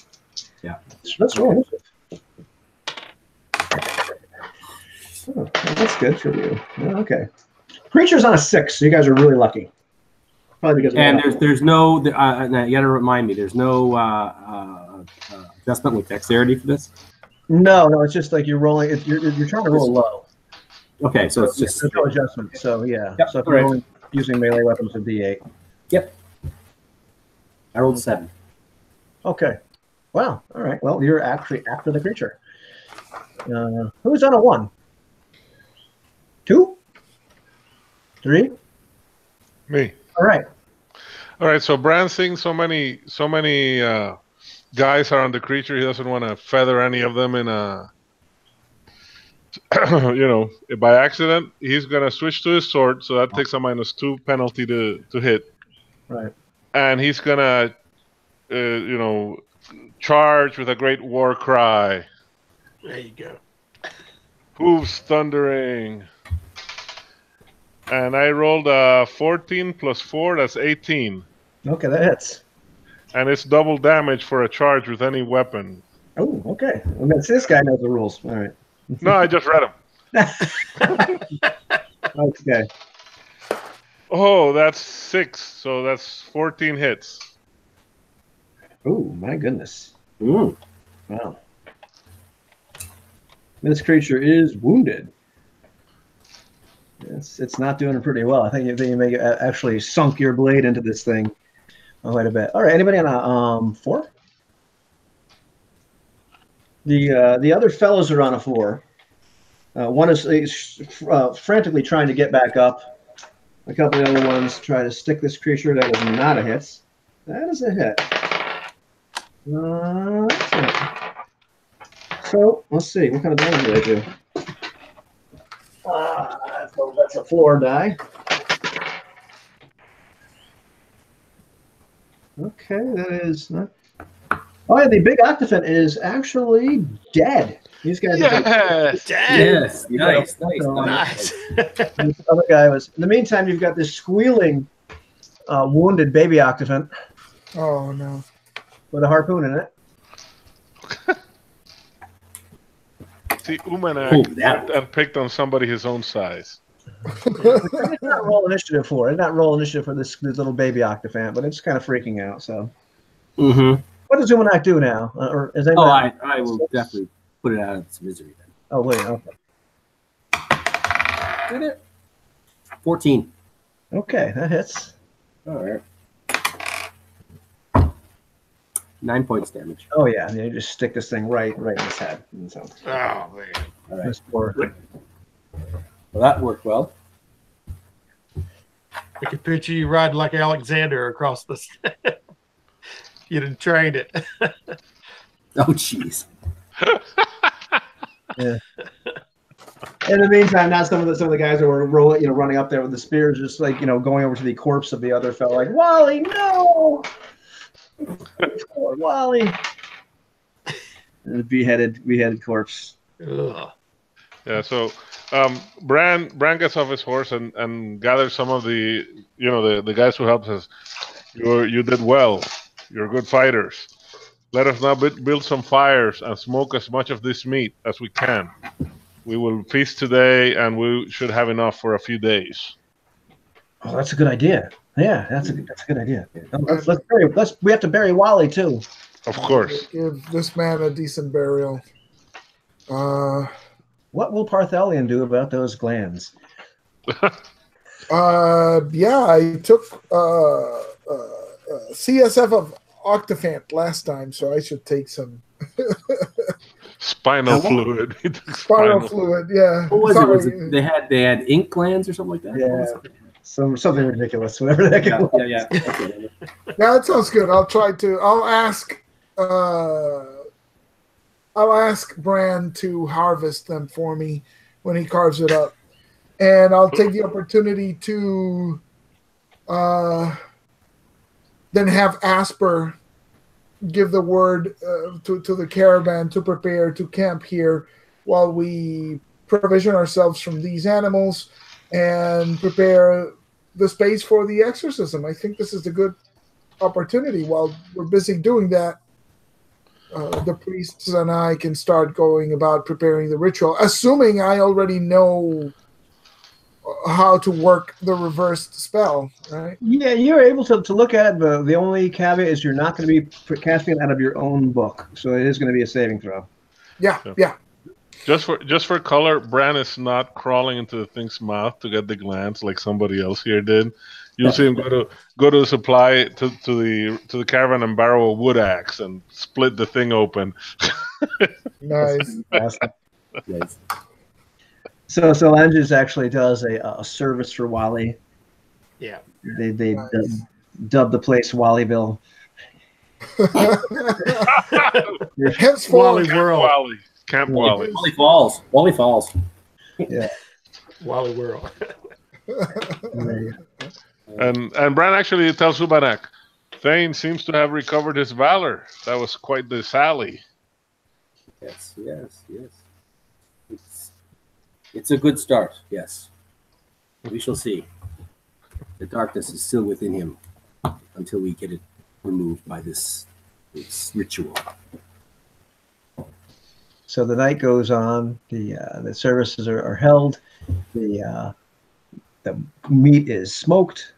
Yeah. So let's roll initiative. Oh, that's good for you. Okay. Creature's on a 6, so you guys are really lucky. Probably because there's no. You got to remind me. There's no adjustment with dexterity for this. No, it's just like you're rolling. You're trying to roll low. Okay, so it's just no adjustment. So yeah. Yep, so if you're only using melee weapons, of D8. Yep. I rolled 7. Okay. Wow. All right. Well, you're actually after the creature. Who's on a 1? 2? 3? Me. All right. So Bran seeing so many guys around the creature, he doesn't want to feather any of them in a by accident. He's gonna switch to his sword, so that takes a -2 penalty to hit. Right. And he's gonna charge with a great war cry. There you go. Hooves thundering. And I rolled a 14 plus 4, that's 18. Okay, that hits. And it's double damage for a charge with any weapon. Oh, okay. Well, this guy knows the rules. All right. No, I just read them. Okay. Oh, that's 6, so that's 14 hits. Oh, my goodness. Ooh. Wow. This creature is wounded. It's not doing pretty well. I think you may actually sunk your blade into this thing quite a bit. All right, anybody on a 4? The other fellows are on a 4. One is frantically trying to get back up. A couple of the other ones try to stick this creature. That is not a hit. That is a hit. That's it. So let's see. What kind of damage do they do? That's a floor die. Okay, that is Oh, yeah, the big octopus is actually dead. These guys are Yes. Yes, nice. Nice. This other guy was. In the meantime, you've got this squealing, wounded baby octopus Oh no. with a harpoon in it. See, Umanak that and picked on somebody his own size. It's not roll initiative for it. It's not roll initiative for this little baby octopus, but it's kind of freaking out. So, Mm-hmm. what does Umanak do now? Or is that? Oh, I will definitely put it out of its misery then. Oh wait, okay. Did it? 14. Okay, that hits. All right. 9 points damage. Oh yeah, you just stick this thing right in his head. And so, Oh man. All right. this poor- Well, that worked well. I can picture you riding like Alexander across the. You'd have trained it. Oh, jeez. Yeah. In the meantime, now some of the guys that were running up there with the spears, just like going over to the corpse of the other fellow, like Wally, no, poor Wally, and the beheaded corpse. Ugh. Yeah, so Bran gets off his horse and gathers some of the the guys who helped us. You did well. You're good fighters. Let us now build some fires and smoke as much of this meat as we can. We will feast today, and we should have enough for a few days. Oh, that's a good idea. Yeah, that's a good idea. We have to bury Wally too. Of course. Give this man a decent burial. What will Parthelion do about those glands? Yeah, I took CSF of Octafant last time, so I should take some Spinal fluid. spinal fluid. Yeah. What was Sorry. it? They had ink glands or something like that? Yeah, something ridiculous. Whatever that Yeah, was. yeah. Okay. Yeah, that sounds good. I'll try to. I'll ask Bran to harvest them for me when he carves it up, and I'll take the opportunity to then have Asper give the word to the caravan to prepare to camp here while we provision ourselves from these animals and prepare the space for the exorcism. I think this is a good opportunity. While we're busy doing that, the priests and I can start going about preparing the ritual, assuming I already know how to work the reversed spell, right? Yeah, you're able to look at it, but the only caveat is you're not going to be casting it out of your own book, so it is going to be a saving throw. Yeah. Just for color, Bran is not crawling into the thing's mouth to get the glands like somebody else here did. You'll see him go to the supply to the caravan and borrow a wood axe and split the thing open. Nice. Yes. So Langes actually does a service for Wally. Yeah. They Nice. dub the place Wallyville. Henceforth, Wally World. Camp Wally. Wally Falls. Yeah. Wally World. And Bran actually tells Ubanak, Thane seems to have recovered his valor. That was quite the sally. Yes. It's a good start, yes. We shall see. The darkness is still within him until we get it removed by this ritual. So the night goes on. The services are held. The meat is smoked.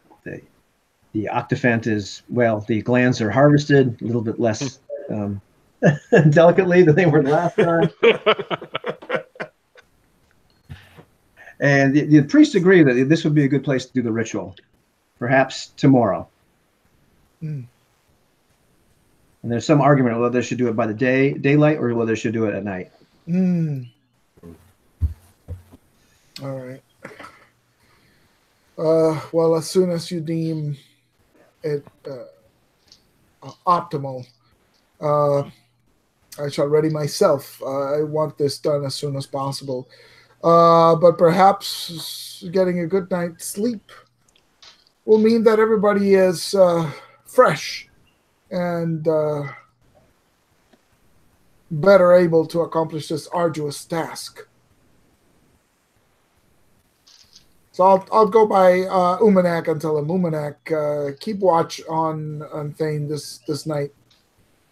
The octafant is, well, the glands are harvested a little bit less delicately than they were last time. And the priests agree that this would be a good place to do the ritual, perhaps tomorrow. Mm. And there's some argument whether they should do it by the daylight or whether they should do it at night. All right. Well, as soon as you deem it optimal, I shall ready myself. I want this done as soon as possible. But perhaps getting a good night's sleep will mean that everybody is fresh and better able to accomplish this arduous task. So I'll go by Umanak and tell him, Umanak, keep watch on Thane this night.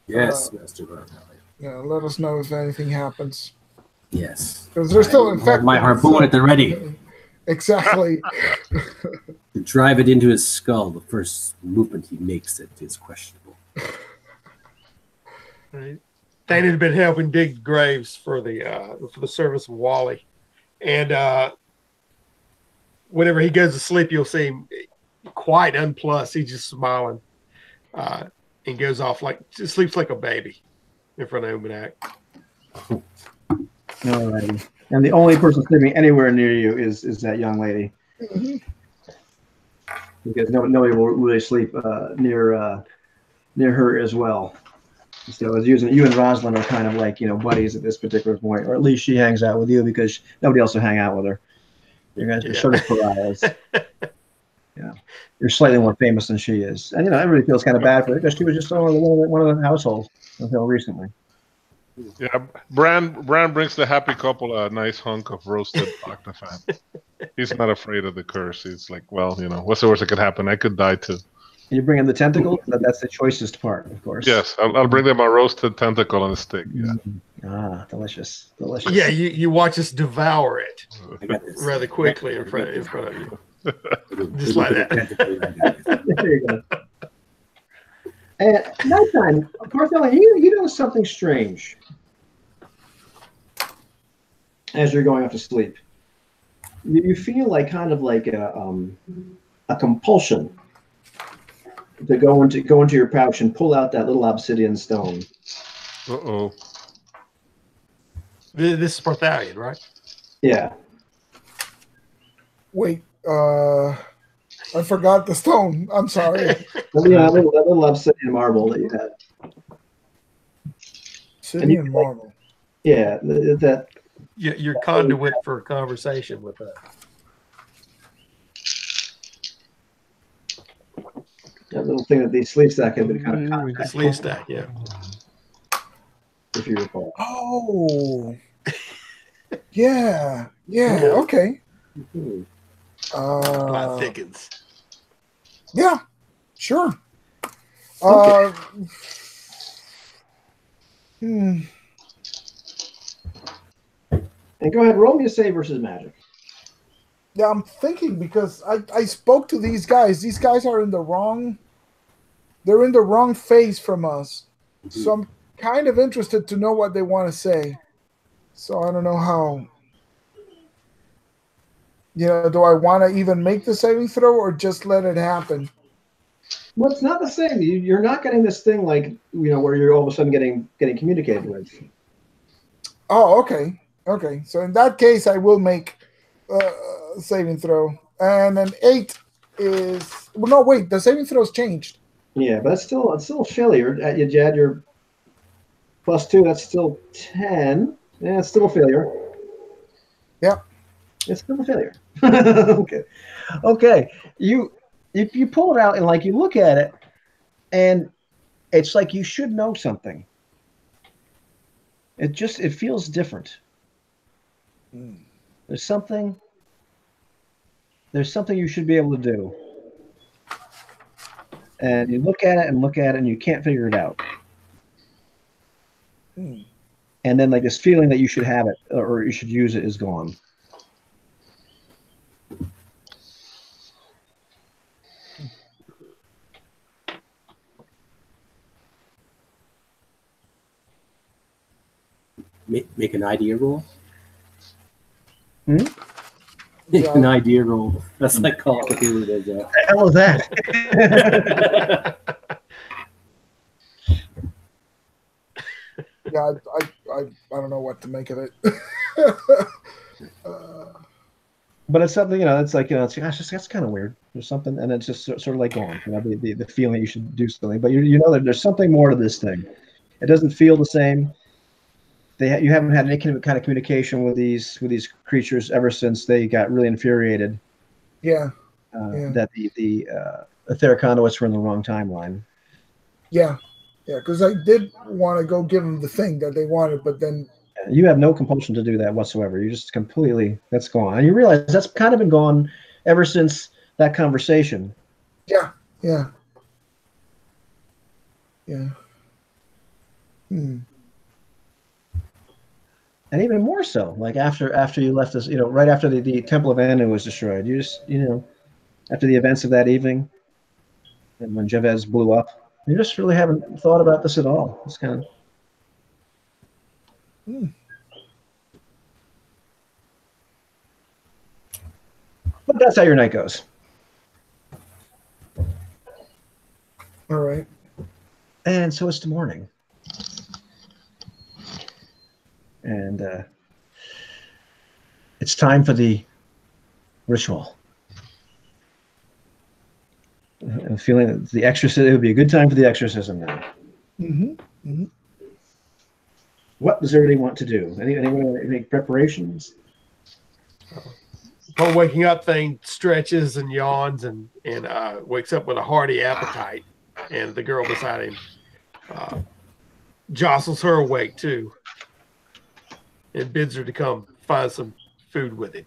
Yes, Master Barnelli. Yeah, let us know if anything happens. Yes. Because they're still infected. My harpoon at the ready. Exactly. To drive it into his skull, the first movement he makes it is questionable. Right. Thane had been helping dig graves for the service of Wally, and whenever he goes to sleep, you'll see him quite unplussed. He's just smiling, and goes off just sleeps like a baby in front of Umanak. All righty. And the only person sleeping anywhere near you is that young lady. Mm-hmm. Because nobody will really sleep near her as well. So as you and Rosalind are kind of like, buddies at this particular point, or at least she hangs out with you because nobody else will hang out with her. You guys are sort of pariahs. Yeah, you're slightly more famous than she is, and everybody feels kind of bad for her because she was just one of the households until recently. Yeah, Bran brings the happy couple a nice hunk of roasted octafan. He's not afraid of the curse. He's like, well, what's the worst that could happen? I could die too. You bring in the tentacles. That's the choicest part, of course. Yes, I'll bring them a roasted tentacle on a stick. Yeah. Ah, delicious. Yeah, you watch us devour it rather quickly in front of you. Just like that. There you go. At nighttime, Bartholomew, you notice something strange as you're going off to sleep. You feel like kind of like a compulsion to go into your pouch and pull out that little obsidian stone. Uh-oh. This is Bartholomew, right? Yeah. Wait, I forgot the stone. I'm sorry. That little obsidian marble that you had. Obsidian marble. Yeah, that. Your conduit for conversation with that. That little thing that the sleep stack had been kind of sleep stack, yeah. If you recall. Oh. Yeah. Okay. Mm-hmm. Plot thickens. Yeah, sure. Okay. And go ahead, roll me a save versus magic. Yeah, I'm thinking because I spoke to these guys. These guys are in the wrong. They're in the wrong phase from us. Mm-hmm. So I'm kind of interested to know what they want to say. So I don't know how. Do I want to even make the saving throw or just let it happen? Well, it's not the same. You're not getting this thing like where you're all of a sudden getting communicated with. Oh, okay. Okay, so in that case, I will make a saving throw. And then 8 is... Well, no, wait, the saving throw's changed. Yeah, but it's still a failure. You add your +2, that's still 10. Yeah, it's still a failure. Yeah. It's still a failure. Okay. If you pull it out and you look at it, and it's like you should know something. It feels different. There's something you should be able to do. And you look at it and you can't figure it out. And then this feeling that you should have it or you should use it is gone. Make an idea roll. Hmm? Make an idea roll. That's like Call of Duty. What the hell is that? Yeah, I don't know what to make of it. But it's something, it's like, that's kind of weird. There's something, and it's just sort of like gone. The feeling that you should do something, but you know that there's something more to this thing. It doesn't feel the same. You haven't had any kind of communication with these creatures ever since they got really infuriated. Yeah. That the etheric conduits were in the wrong timeline. Yeah. Yeah, because I did want to go give them the thing that they wanted, but then you have no compulsion to do that whatsoever. You just completely, that's gone. And you realize that's kind of been gone ever since that conversation. Yeah. And even more so, like after you left us, right after the Temple of Anu was destroyed, you just, after the events of that evening, and when Javez blew up, you just really haven't thought about this at all. It's kind of. But that's how your night goes. All right. And so it's the morning. And it's time for the ritual. I'm feeling that the exorcism, it would be a good time for the exorcism now. What does everybody want to do? Anyone want to make preparations? Upon waking up, Thane stretches and yawns and wakes up with a hearty appetite. And the girl beside him jostles her awake too, and bids her to come find some food with him.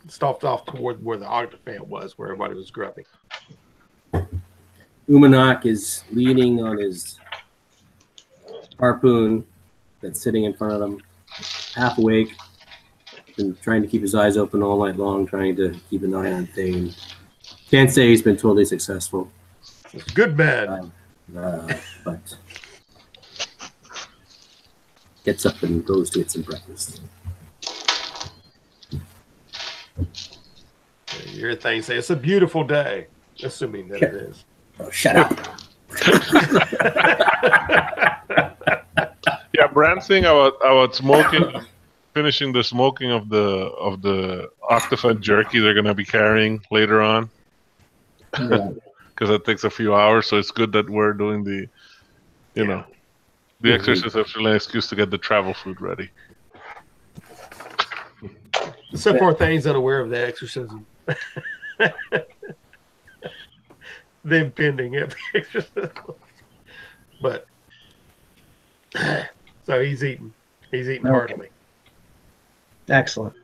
Stopped off toward where the Octafan was, where everybody was grubbing. Umanak is leaning on his harpoon that's sitting in front of him, half awake, and trying to keep his eyes open all night long, trying to keep an eye on Thane. Can't say he's been totally successful. Good man. But gets up and goes to get some breakfast. Your thing say it's a beautiful day, assuming that it is. Oh, shut up. Yeah, Bram's thing about smoking, finishing the smoking of the octafed jerky they're gonna be carrying later on. Because that takes a few hours, so it's good that we're doing the exorcism is really an excuse to get the travel food ready. Except for Thane's unaware of the exorcism. The impending exorcism. But so he's eating heartily. Excellent.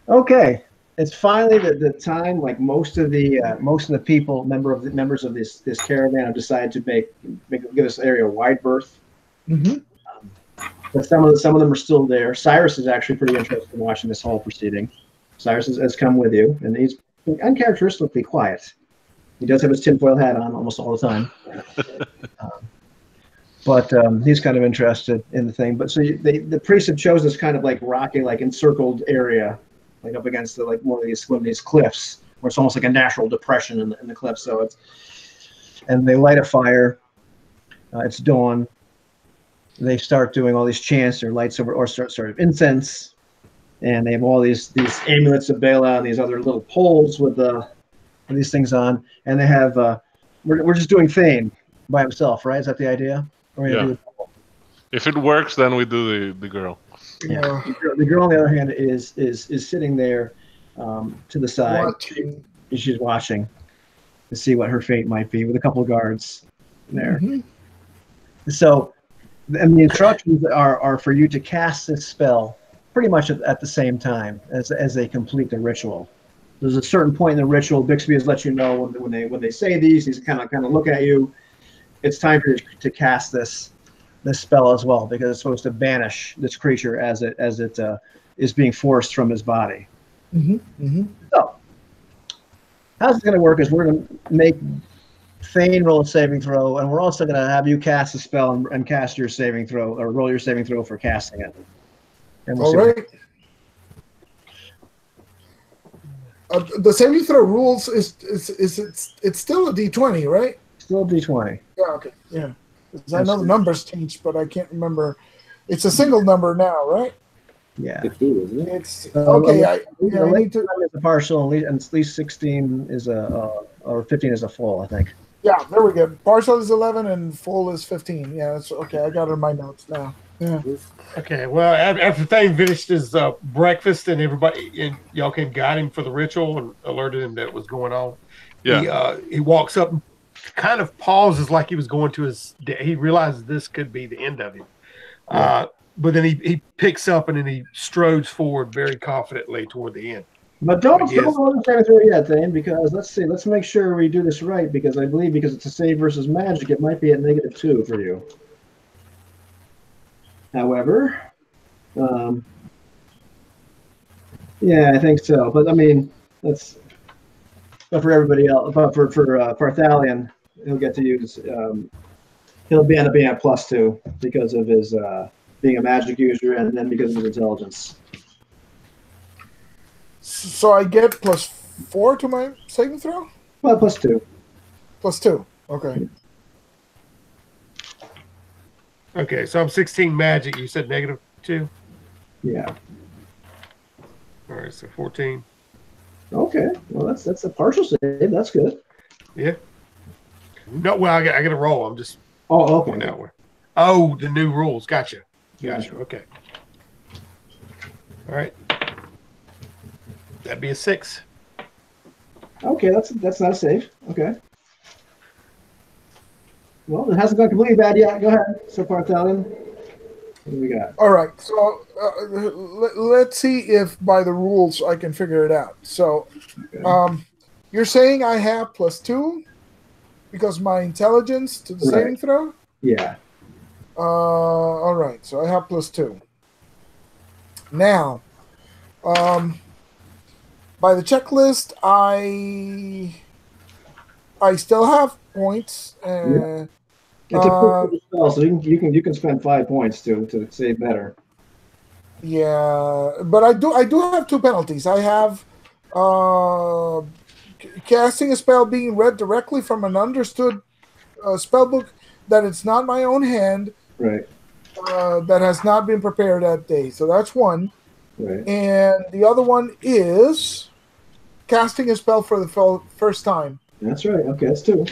Okay. It's finally the time. Like most of the people, members of this caravan, have decided to give this area a wide berth. But some of them are still there. Cyrus is actually pretty interested in watching this whole proceeding. Cyrus has come with you, and he's uncharacteristically quiet. He does have his tinfoil hat on almost all the time, but he's kind of interested in the thing. But so the priests have chosen this kind of like rocky, like encircled area, like up against one of these cliffs, where it's almost like a natural depression in the cliff. So and they light a fire. It's dawn. They start doing all these chants or lights over or sort of incense, and they have all these amulets of Bela and these other little poles with these things on, and they have we're just doing Thane by himself, right? Is that the idea? If it works, then we do the girl. Yeah. The girl, on the other hand, is sitting there to the side. Watching. She's watching to see what her fate might be with a couple of guards there. So, and the instructions are for you to cast this spell pretty much at the same time as they complete the ritual. There's a certain point in the ritual. Bixby has let you know when they say these kind of look at you. It's time for you to cast this spell as well, because it's supposed to banish this creature as it is being forced from his body. So, how's it going to work? Is we're going to make Thane roll a saving throw, and we're also going to have you cast a spell and cast your saving throw, or roll your saving throw for casting it. And we'll all right. The saving throw rules it's still a D20, right? Still a D20. Yeah. Okay. Yeah. I know the numbers changed, but I can't remember. It's a single number now, right? Yeah. 15, isn't it? It's okay. I need to. Is a partial, and at least 16 is or 15 is a full, I think. Yeah, there we go. Partial is 11 and full is 15. Yeah, that's okay. I got it in my notes now. Yeah. Okay. Well, after Thane finished his breakfast and everybody, y'all came guide him for the ritual and alerted him that it was going on. Yeah. He walks up kind of pauses like he was going to his day. He realizes this could be the end of him. But then he picks up and then he strodes forward very confidently toward the end. But don't go through it yet, Thane, because let's make sure we do this right, because I believe because it's a save versus magic, it might be at -2 for you. However, yeah, I think so. But I mean, but for everybody else, but for Parthalion, he'll get to use he'll end up being at +2 because of his being a magic user and then because of his intelligence. So I get +4 to my saving throw? Well, +2. +2. Okay. Okay, so I'm 16 magic. You said -2? Yeah. All right, so 14. Okay. Well, that's a partial save. That's good. Yeah. No, well, I got to roll. I'm just okay. going that way. Oh, the new rules. Gotcha. Okay. All right. That'd be a 6. Okay, that's not a save. Okay. Well, it hasn't gone completely bad yet. Go ahead. So Parthalion, what do we got? All right. So let's see if by the rules I can figure it out. So you're saying I have +2 because my intelligence to the saving throw? Yeah. All right. So I have +2. Now, by the checklist, I still have points. It's a quick spell, so you can spend 5 points to save better. Yeah, but I do have 2 penalties. I have casting a spell being read directly from an understood spell book that it's not my own hand. Right. That has not been prepared that day. So that's 1. Right. And the other one is casting a spell for the first time. That's right. Okay, that's 2.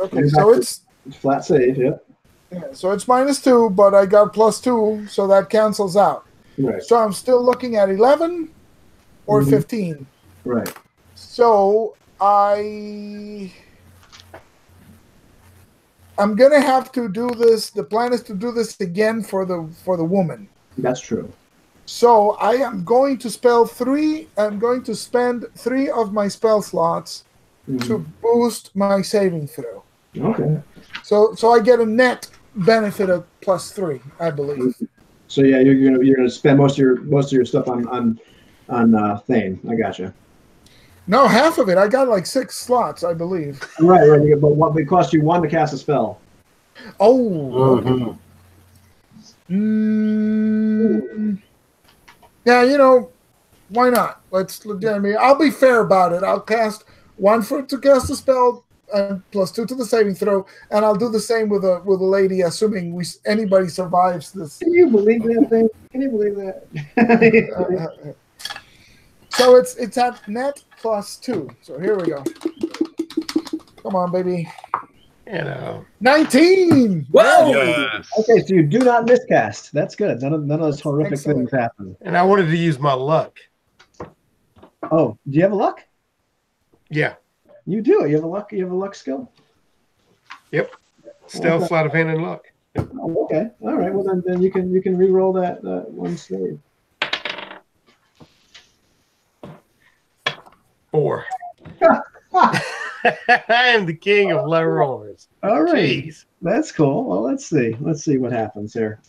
Okay, so it's flat save. Yeah. So it's -2, but I got +2, so that cancels out. Right. So I'm still looking at 11 or 15. Right. So I'm gonna have to do this. The plan is to do this again for the woman. That's true. So I am going to spend 3 of my spell slots to boost my saving throw. Okay. So I get a net benefit of +3, I believe. So yeah, you're gonna spend most of your stuff on Thane. I gotcha. No, half of it. I got like 6 slots, I believe. Right. But it cost you 1 to cast a spell. Oh. Yeah, why not? I'll be fair about it. I'll cast 1 to cast a spell and +2 to the saving throw, and I'll do the same with a lady, assuming anybody survives this. Can you believe that thing? Can you believe that? So it's at net +2. So here we go. Come on, baby. 19. Whoa! Yes. Okay, so you do not miscast. That's good. None of those horrific things happen. And I wanted to use my luck. Oh, do you have a luck? Yeah. You do. You have a luck. You have a luck skill. Yep. Stealth, sleight of hand, and luck. Oh, okay. All right. Well, then you can re-roll that 1 save. 4. I am the king of low rollers. All right. Jeez. That's cool. Well, let's see. Let's see what happens here.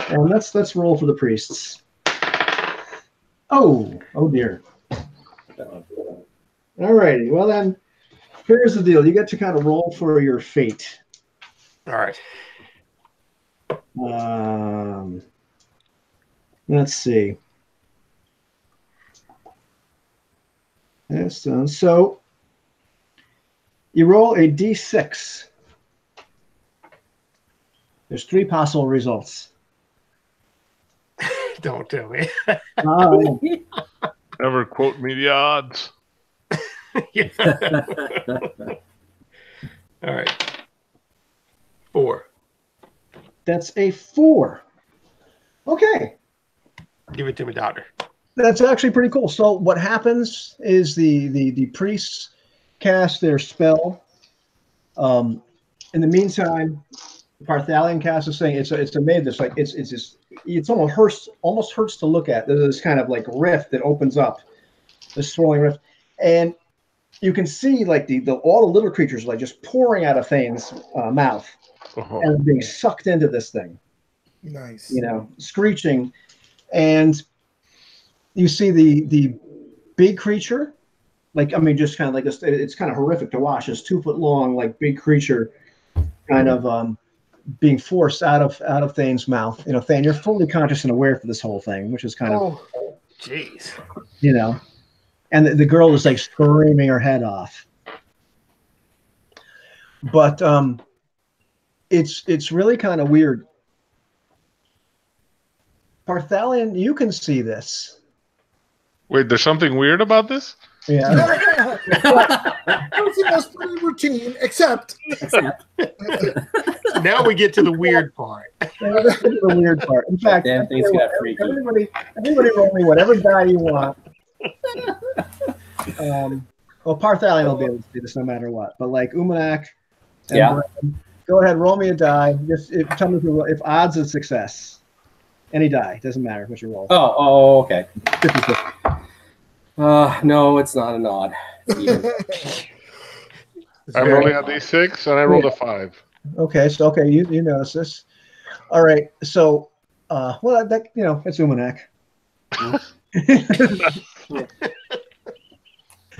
And let's roll for the priests. Oh dear. All righty. Well then, here's the deal. You get to kind of roll for your fate. All right. Let's see. That's done. So you roll a d6. There's 3 possible results. Don't tell me. Never quote me the odds. All right. 4. That's a 4. Okay. Give it to me, doctor. That's actually pretty cool. So what happens is the priests cast their spell, In the meantime, Parthalion cast is saying it's made this like it's just it's almost hurts to look at. There's this kind of like rift that opens up, this swirling rift, and you can see like all the little creatures like just pouring out of Thane's mouth and being sucked into this thing. Nice. Screeching, and you see the big creature, just kind of like it's kind of horrific to watch. This 2-foot long like big creature, kind of being forced out of Thane's mouth. Thane, you're fully conscious and aware for this whole thing, which is kind of, jeez, and the girl is like screaming her head off. But it's really kind of weird. Parthalion, you can see this. Wait, there's something weird about this? Yeah. Everything was pretty routine, except. Now we get to the weird part. The weird part. In fact, things got freaky. Everybody roll me whatever die you want. Well, Parthalion will be able to see this no matter what. But like Umanak, Brian, go ahead, roll me a die. Just tell me if odds of success. Any die, doesn't matter what you roll. Oh, okay. 50-50. No, it's not an odd. I'm rolling a d6 and I rolled a 5. Okay, so you notice this. All right, so it's Umanak.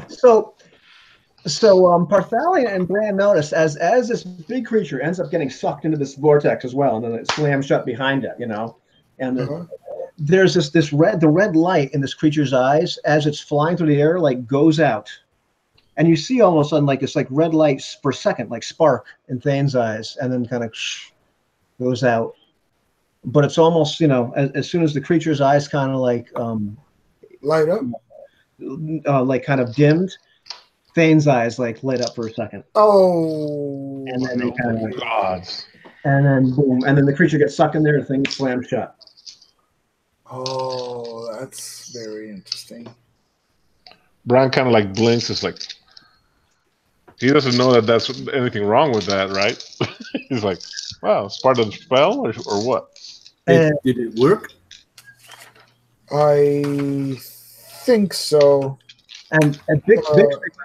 So Parthalion and Bran notice as this big creature ends up getting sucked into this vortex as well, and then it slams shut behind it, and there's the red light in this creature's eyes as it's flying through the air, like goes out, and you see all of a sudden like this like red light for a second like spark in Thane's eyes, and then kind of goes out. But it's almost as soon as the creature's eyes kind of like light up, like kind of dimmed, Thane's eyes like lit up for a second. Oh, and then they kind of gods. And then boom, and then the creature gets sucked in there, and the thing slams shut. Oh, that's very interesting. Bran kind of like blinks. It's like he doesn't know that that's anything wrong with that, right? He's like, "Wow, it's part of the spell, or what?" Did it work? I think so. And Bix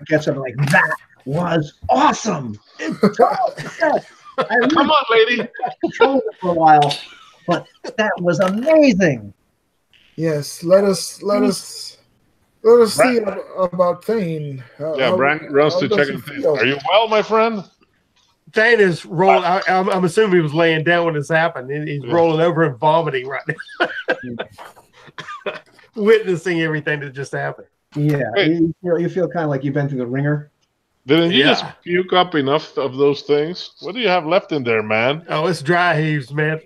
gets up like, that was awesome. Come on, lady. Controlled it for a while, but that was amazing. Yes, let us see about Thane. Bran runs to check on Thane. Are you well, my friend? Thane is rolling. I'm assuming he was laying down when this happened. He's rolling over and vomiting right now, witnessing everything that just happened. Yeah, you feel kind of like you've been through the ringer. Didn't you just puke up enough of those things? What do you have left in there, man? Oh, it's dry heaves, man.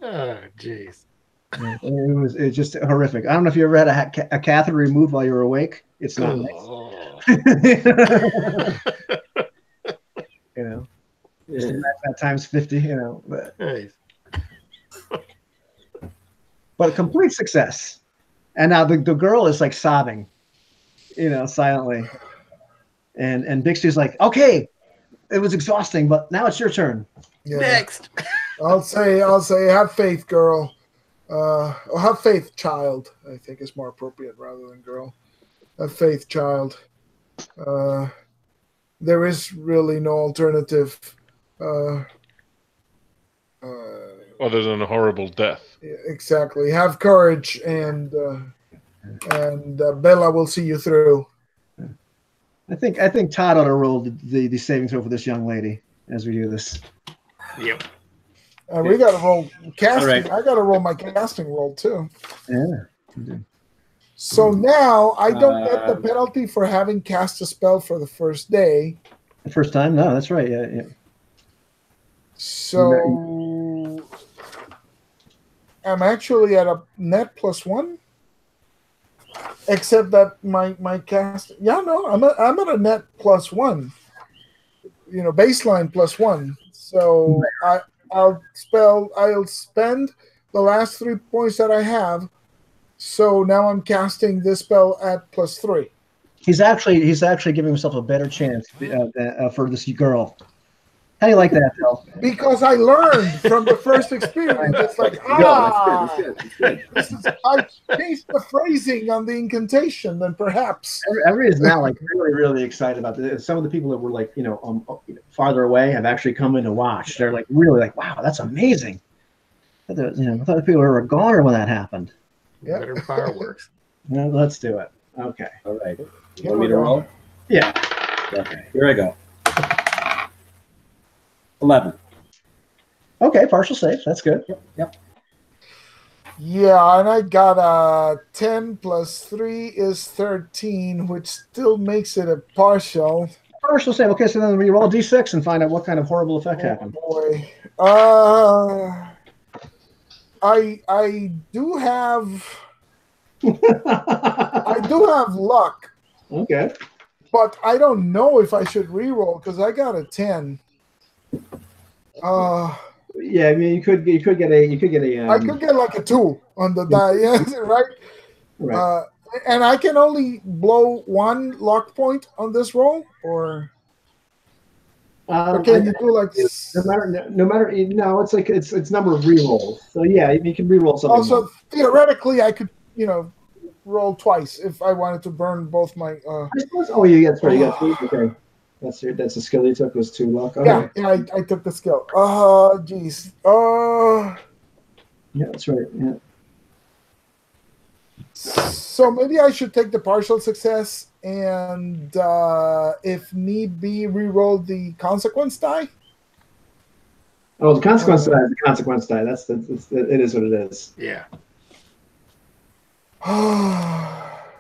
Oh, jeez. It's just horrific. I don't know if you ever had a catheter removed while you were awake. It's not nice. That times 50. But, nice. but complete success. And now the girl is like sobbing, silently. And Bixby's like, okay, it was exhausting, but now it's your turn. Yeah. Next. I'll say, have faith, girl. Or have faith, child. I think is more appropriate rather than girl. Have faith, child. There is really no alternative. Other than a horrible death. Exactly. Have courage, and Bella will see you through. I think Todd ought to roll the saving throw for this young lady as we do this. Yep. We got to roll casting. Right. I got to roll my casting roll too. Yeah. So now I don't get the penalty for having cast a spell for the first day. The first time? No, that's right. Yeah. So I'm actually at a net +1, except that my cast. Yeah, no, I'm at a net +1. Baseline +1. So I'll spend the last 3 points that I have So now I'm casting this spell at +3. He's actually giving himself a better chance for this girl. How do you like that, Phil? Because I learned from the first experience. It's like, That's good. I changed the phrasing on the incantation, then perhaps. Everybody is now like really, really excited about this. Some of the people that were like, farther away have actually come in to watch. They're like really like, wow, that's amazing. I thought the people were gone when that happened. Yeah. Better fireworks. Well, let's do it. Okay. All right. You want me to roll? Yeah. Okay. Here I go. 11. Okay, partial save. That's good. Yep. Yeah, and I got a 10 + 3 is 13, which still makes it a partial. Partial save. Okay, so then we roll a d6 and find out what kind of horrible effect happened. Boy. I do have luck, Okay. but I don't know if I should reroll because I got a 10. Yeah, I mean, you could get a. I could get like a 2 on the die, yes, right? Right. And I can only blow 1 luck point on this roll, or can you do like this? No matter. No, it's like it's number of rerolls. So yeah, you can reroll something. Also, theoretically, I could roll twice if I wanted to burn both my. I suppose. Oh, yeah, that's right. You got 3. Okay. That's the skill you took was 2 luck. Okay. Yeah, I took the skill. Geez. Yeah, that's right. Yeah. So maybe I should take the partial success and, if need be, re-roll the consequence die. Oh, the consequence die is the consequence die. It is what it is. Yeah.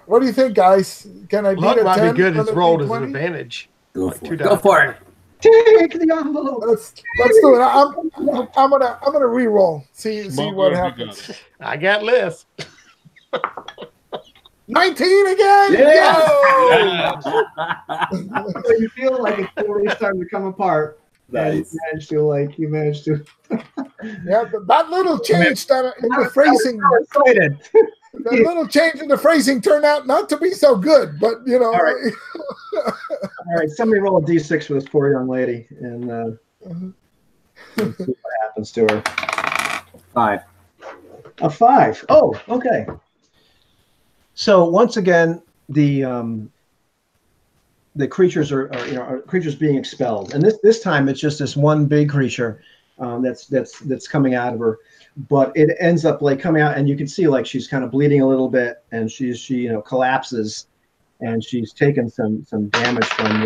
What do you think, guys? Can I beat Luck a might 10 be good. on It's a rolled as D20? an advantage. Go Like for it. Take the envelope. Let's do it. I'm gonna re-roll. See what happens. I got less. 19 again. Yeah. So you feel like it's already starting to come apart. Nice. You managed to. Yeah, that little change in the phrasing. I'm so excited. That little change in the phrasing turned out not to be so good, but All right. All right, somebody roll a d6 for this poor young lady, and let's see what happens to her. 5. A 5. Oh, okay. So once again, the creatures are creatures being expelled, and this time it's just this one big creature that's coming out of her. But it ends up like coming out, and you can see like she's kind of bleeding a little bit, and she collapses, and she's taken some damage from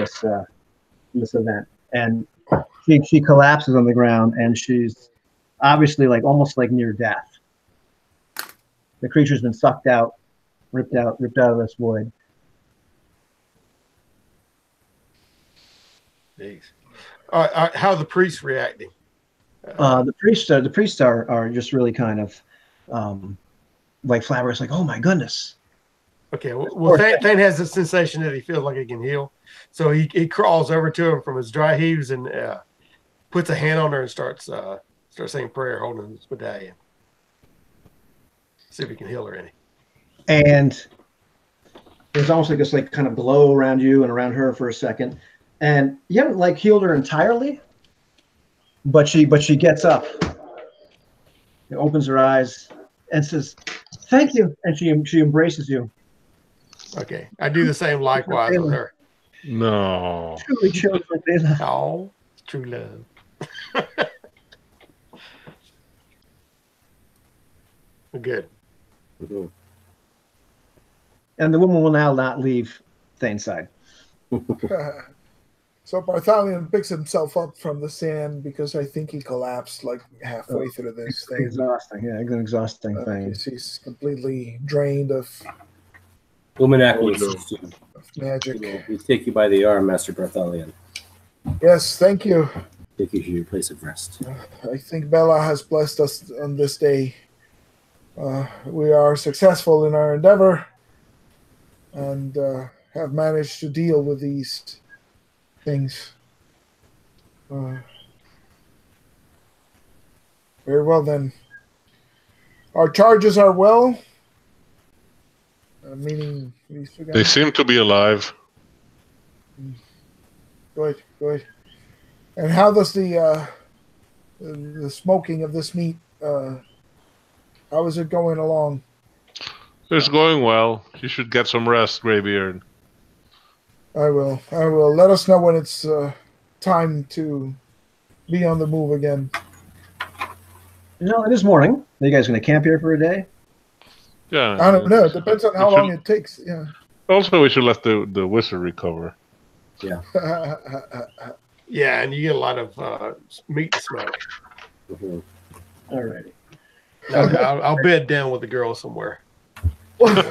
this event, and she collapses on the ground, and she's obviously like almost like near death. The creature's been sucked out, ripped out of this void. Jeez. How are the priests reacting? The priests are just really kind of like flabbergasted, like, oh my goodness. Okay, well, Thane has the sensation that he feels like he can heal, so he crawls over to him from his dry heaves and puts a hand on her and starts saying prayer, holding his medallion. See if he can heal her any. And there's almost like this like kind of glow around you and around her for a second, and you haven't like healed her entirely. But she gets up, opens her eyes, and says, "Thank you," and she embraces you. Okay, I do the same likewise with her. No. Truly children. Oh, true love. Good. Mm-hmm. And the woman will now not leave Thane's side. So Bartholomew picks himself up from the sand because I think he collapsed like halfway through this thing. Exhausting, yeah, it's an exhausting thing. He's completely drained of Luminac will assist you. magic. We take you by the arm, Master Bartholomew. Yes, thank you. Take you to your place of rest. I think Bella has blessed us on this day. We are successful in our endeavor and have managed to deal with these things. Very well then. Our charges are well Meaning these two guys? They seem to be alive. Good. And how does the smoking of this meat? How is it going along? It's going well. You should get some rest, Graybeard. I will. Let us know when it's time to be on the move again. It is morning. Are you guys going to camp here for a day? Yeah. I don't know. It depends on how long it takes. Yeah. Also, we should let the wizard recover. Yeah. Yeah, and you get a lot of meat to smoke. Mm-hmm. All righty. I'll bed down with the girl somewhere. What?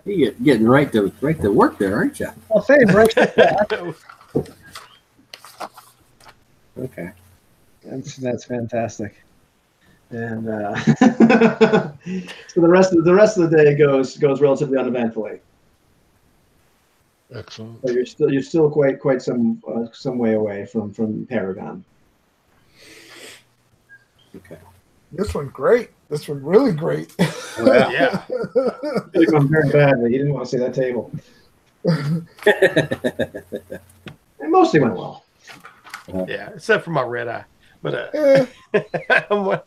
You're getting right to work there, aren't you? Well, Faye breaks the fast. Okay. That's fantastic. And so the rest of the day goes relatively uneventfully. Excellent. So you're still quite some way away from Paragon. Okay. This one great. This one really great. Well, Yeah. It's going very badly. You didn't want to see that table. It mostly went well. Yeah, except for my red eye. But I'm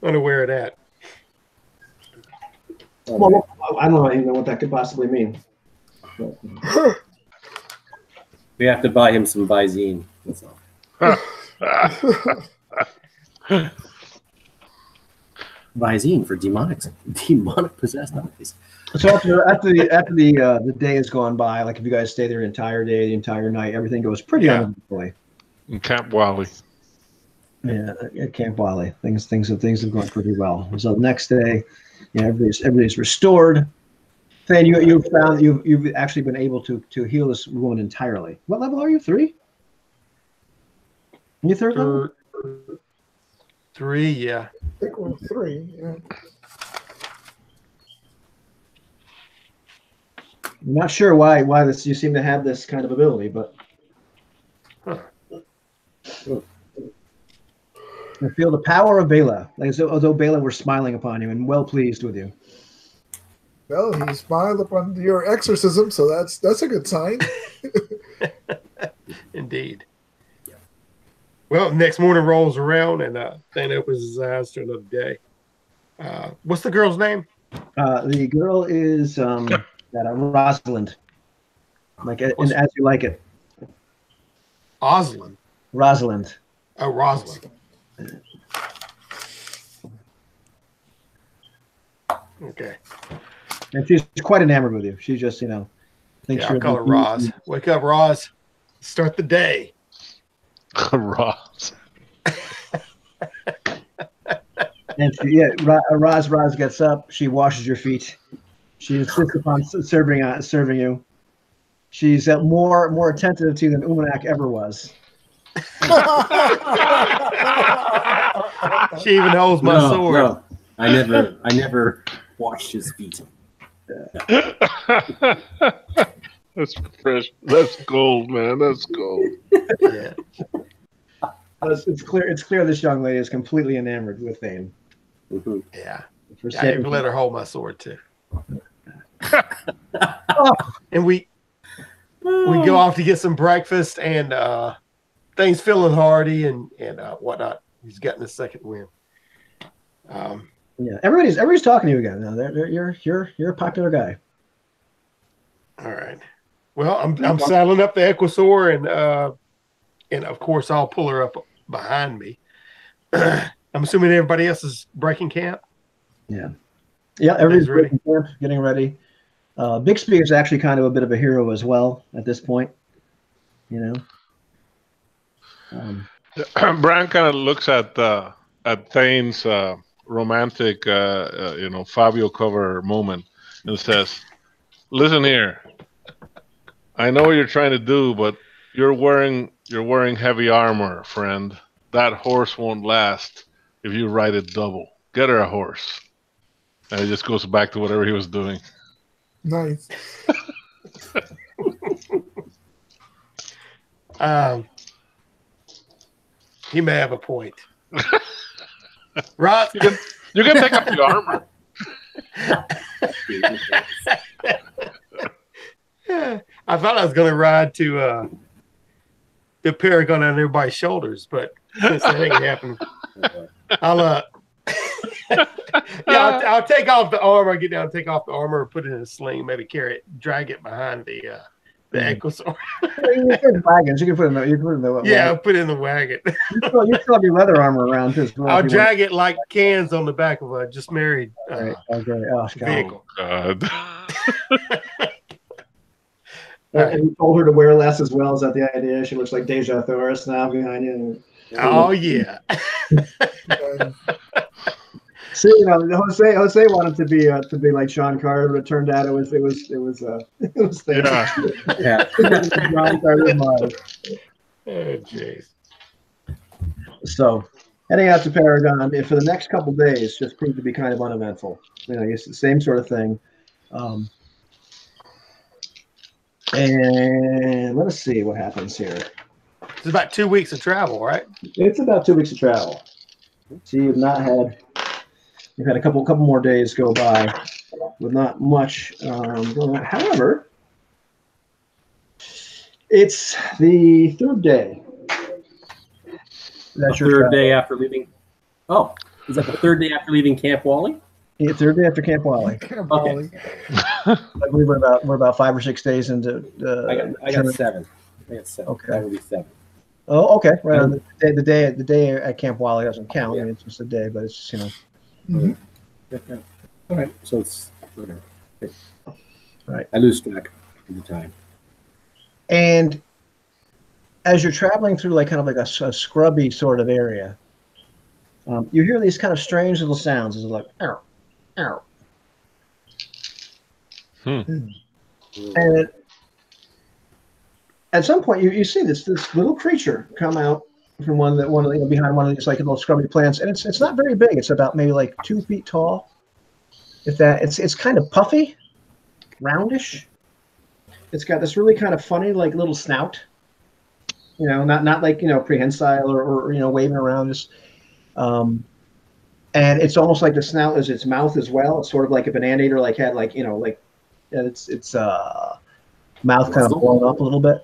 wonder where it at. Well, I don't even know what that could possibly mean. But, we have to buy him some Visine. That's all. Visine for demonic possessed eyes. so after the day has gone by, like if you guys stay there the entire day, the entire night, everything goes pretty uneventfully. In Camp Wally. Yeah, at Camp Wiley, things have gone pretty well. So the next day, everybody's restored. Fan, you found you've actually been able to heal this wound entirely. What level are you? 3? You third level? 3, yeah. I think we're 3. Yeah. I'm not sure why this you seem to have this kind of ability, but I feel the power of Bela, as though Bela were smiling upon you and well pleased with you. Well, he smiled upon your exorcism, so that's a good sign. Indeed. Well, next morning rolls around and Thane opens his eyes to another day. What's the girl's name? The girl is Rosalind, like as you like it. Osland. Rosalind. Oh, Rosalind. Okay. And she's quite enamored with you. She just, thinks I'll call her Roz. Wake up, Roz. Start the day. Roz. And Roz gets up. She washes your feet. She insists upon serving you. She's more attentive to you than Umanak ever was. She even holds my sword. No. I never washed his feet. That's fresh. That's gold, man. That's gold. Yeah. It's clear this young lady is completely enamored with Thane. Mm-hmm. Yeah. I even let her hold my sword too. And we go off to get some breakfast, and Thane's feeling hardy and whatnot. He's getting his second win. Yeah, everybody's talking to you again. Now, you're a popular guy. All right. Well, I'm saddling up the Equisaur, and of course I'll pull her up behind me. I'm assuming everybody else is breaking camp. Yeah, everybody's breaking camp, getting ready. Bixby is actually kind of a bit of a hero as well at this point. Bran kind of looks at Thane's romantic, Fabio cover moment and says, "Listen here, I know what you're trying to do, but you're wearing heavy armor, friend. That horse won't last if you ride it double. Get her a horse." And he just goes back to whatever he was doing. Nice. He may have a point. Roz, You can take off the armor. I thought I was going to ride to the Paragon on everybody's shoulders, but since that ain't happening, I'll I'll take off the armor. Get down, take off the armor, put it in a sling, maybe carry it, drag it behind the Ankylosaur. You can wagons. You can put in the. You can put in the. Yeah, I'll put it in the wagon. You still have your leather armor around too. I'll drag it like cans on the back of a just married vehicle. God. And you told her to wear less as well. Is that the idea? She looks like Deja Thoris now behind you. Oh yeah. See, Jose wanted to be like Sean Carter, but it turned out it was things. Yeah. Sean Carter Mars. Oh jeez. So, heading out to Paragon for the next couple days just proved to be kind of uneventful. It's the same sort of thing. And let us see what happens here. It's about 2 weeks of travel, right? It's about 2 weeks of travel. So you've had a couple more days go by with not much going on. However, it's the third day. That's your third day after leaving. Oh, is that the third day after leaving Camp Wally? Yeah, third day after Camp Wally. Okay. I believe we're about 5 or 6 days into. I got 7. Okay. That would be 7. Oh, okay. Right on the day at Camp Wally doesn't count. Yeah. I mean, it's just a day, but it's just Mm-hmm. Okay. All right. So it's whatever. Okay. Right. I lose track of the time. And as you're traveling through like kind of like a scrubby sort of area, you hear these kind of strange little sounds. It's like ow, ow. And at some point, you see this little creature come out from behind one of these like little scrubby plants, and it's not very big. It's about maybe like 2 feet tall. If that, it's kind of puffy, roundish. It's got this really kind of funny like little snout. Not like prehensile or waving around just. And it's almost like the snout is its mouth as well. It's sort of like if an anteater had its mouth kind of blown up a little bit.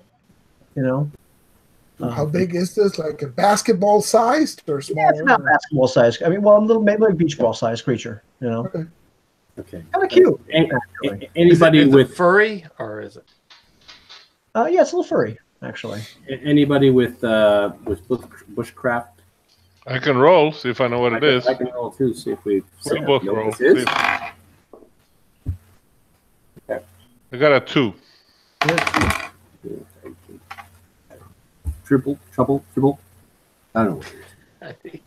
How big is this? Like a basketball sized or small? Yeah, it's not basketball sized. I mean, a little maybe like beach ball sized creature. Okay. Kind of cute. Anybody with furry or is it? Yeah, it's a little furry actually. Anybody with bushcraft? I can roll, see if I know what it is. I can roll too, see if we both know roll. what this is. I got a 2. Triple. I don't know what it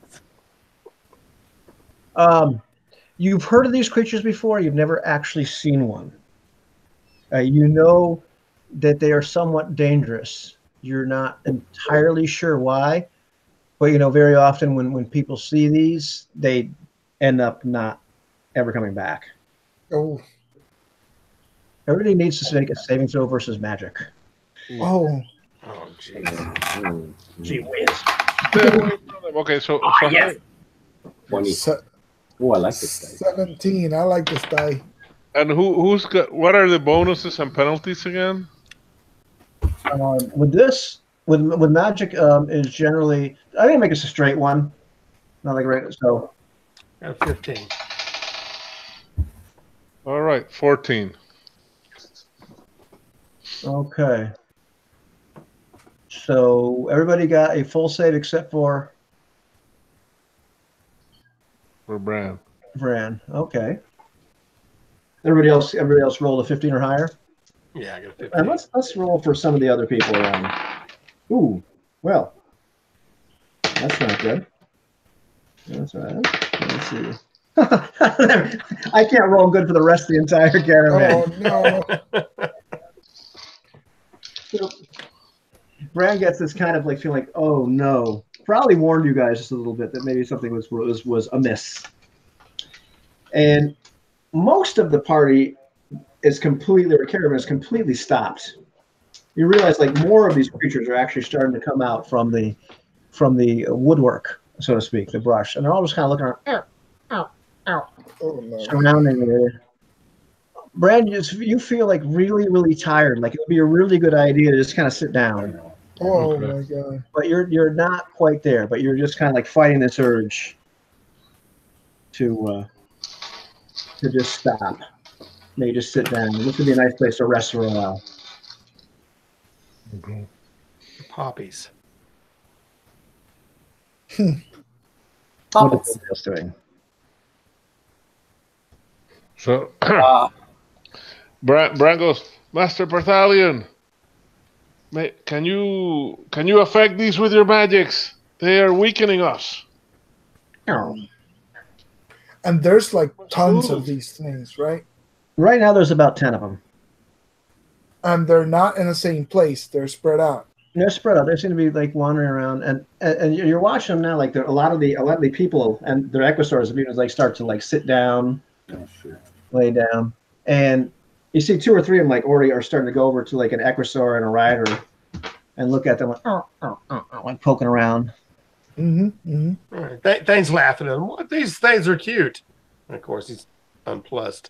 is. You've heard of these creatures before. You've never actually seen one. You know that they are somewhat dangerous. You're not entirely sure why, but very often when people see these, they end up not ever coming back. Oh. Everybody needs to make a saving throw versus magic. Oh. Oh, jeez. Gee whiz. Okay, so yes. 20. Oh, I like this die. 17. I like this die. And who's got? What are the bonuses and penalties again? With magic is generally. I'm gonna make this a straight one. Not like right. So. 15. All right, 14. Okay. So everybody got a full save except for Bran. Okay. Everybody else rolled a 15 or higher. Yeah, I got a 15. And let's roll for some of the other people around. Ooh, well, that's not good. That's all right. Let's see. I can't roll good for the rest of the entire caravan. Oh no. So, Bran gets this kind of like feeling like, oh no. Probably warned you guys just a little bit that maybe something was amiss. And most of the party the caravan is completely stopped. You realize like more of these creatures are actually starting to come out from the woodwork, so to speak, the brush, and they're all just kind of looking around. surrounding you. Brad, you feel like really, really tired. Like it would be a really good idea to just kind of sit down. Oh my god! But you're not quite there. But you're just kind of like fighting this urge to just stop. Maybe just sit down. This would be a nice place to rest for a while. Poppies. What is this doing? So Bran goes, Master Barthalion, can you affect these with your magics? They are weakening us. Oh. And there's like tons of these things, right? Right now, there's about 10 of them. And they're not in the same place. They're spread out. They're spread out. They seem to be like wandering around, and you're watching them now. Like a lot of the people and their equisaurs, like start to like sit down, lay down, and you see 2 or 3 of them like already are starting to go over to like an equisaur and a rider, and look at them like like poking around. All right. Thane's laughing at him. What? These things are cute. And of course, he's unplussed,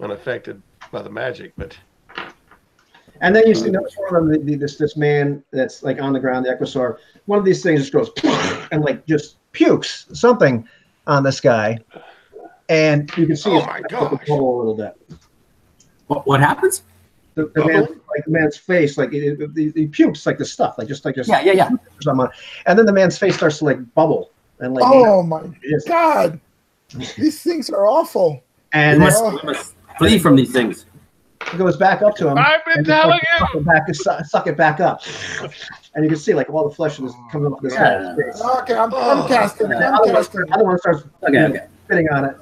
unaffected by the magic, but. And then you see one of them, this man that's like on the ground, the equisaur. One of these things just goes and like just pukes something on this guy, and you can see oh my gosh, a little bit. What happens? The man's face, like he pukes like this stuff, just yeah. And then the man's face starts to like bubble and like. Oh my god, these things are awful. And we must flee from these things. It goes back up to him. I've been telling you. Suck it back up, and you can see like all the flesh is coming up this face. Okay, I'm casting. The other one starts spitting on it,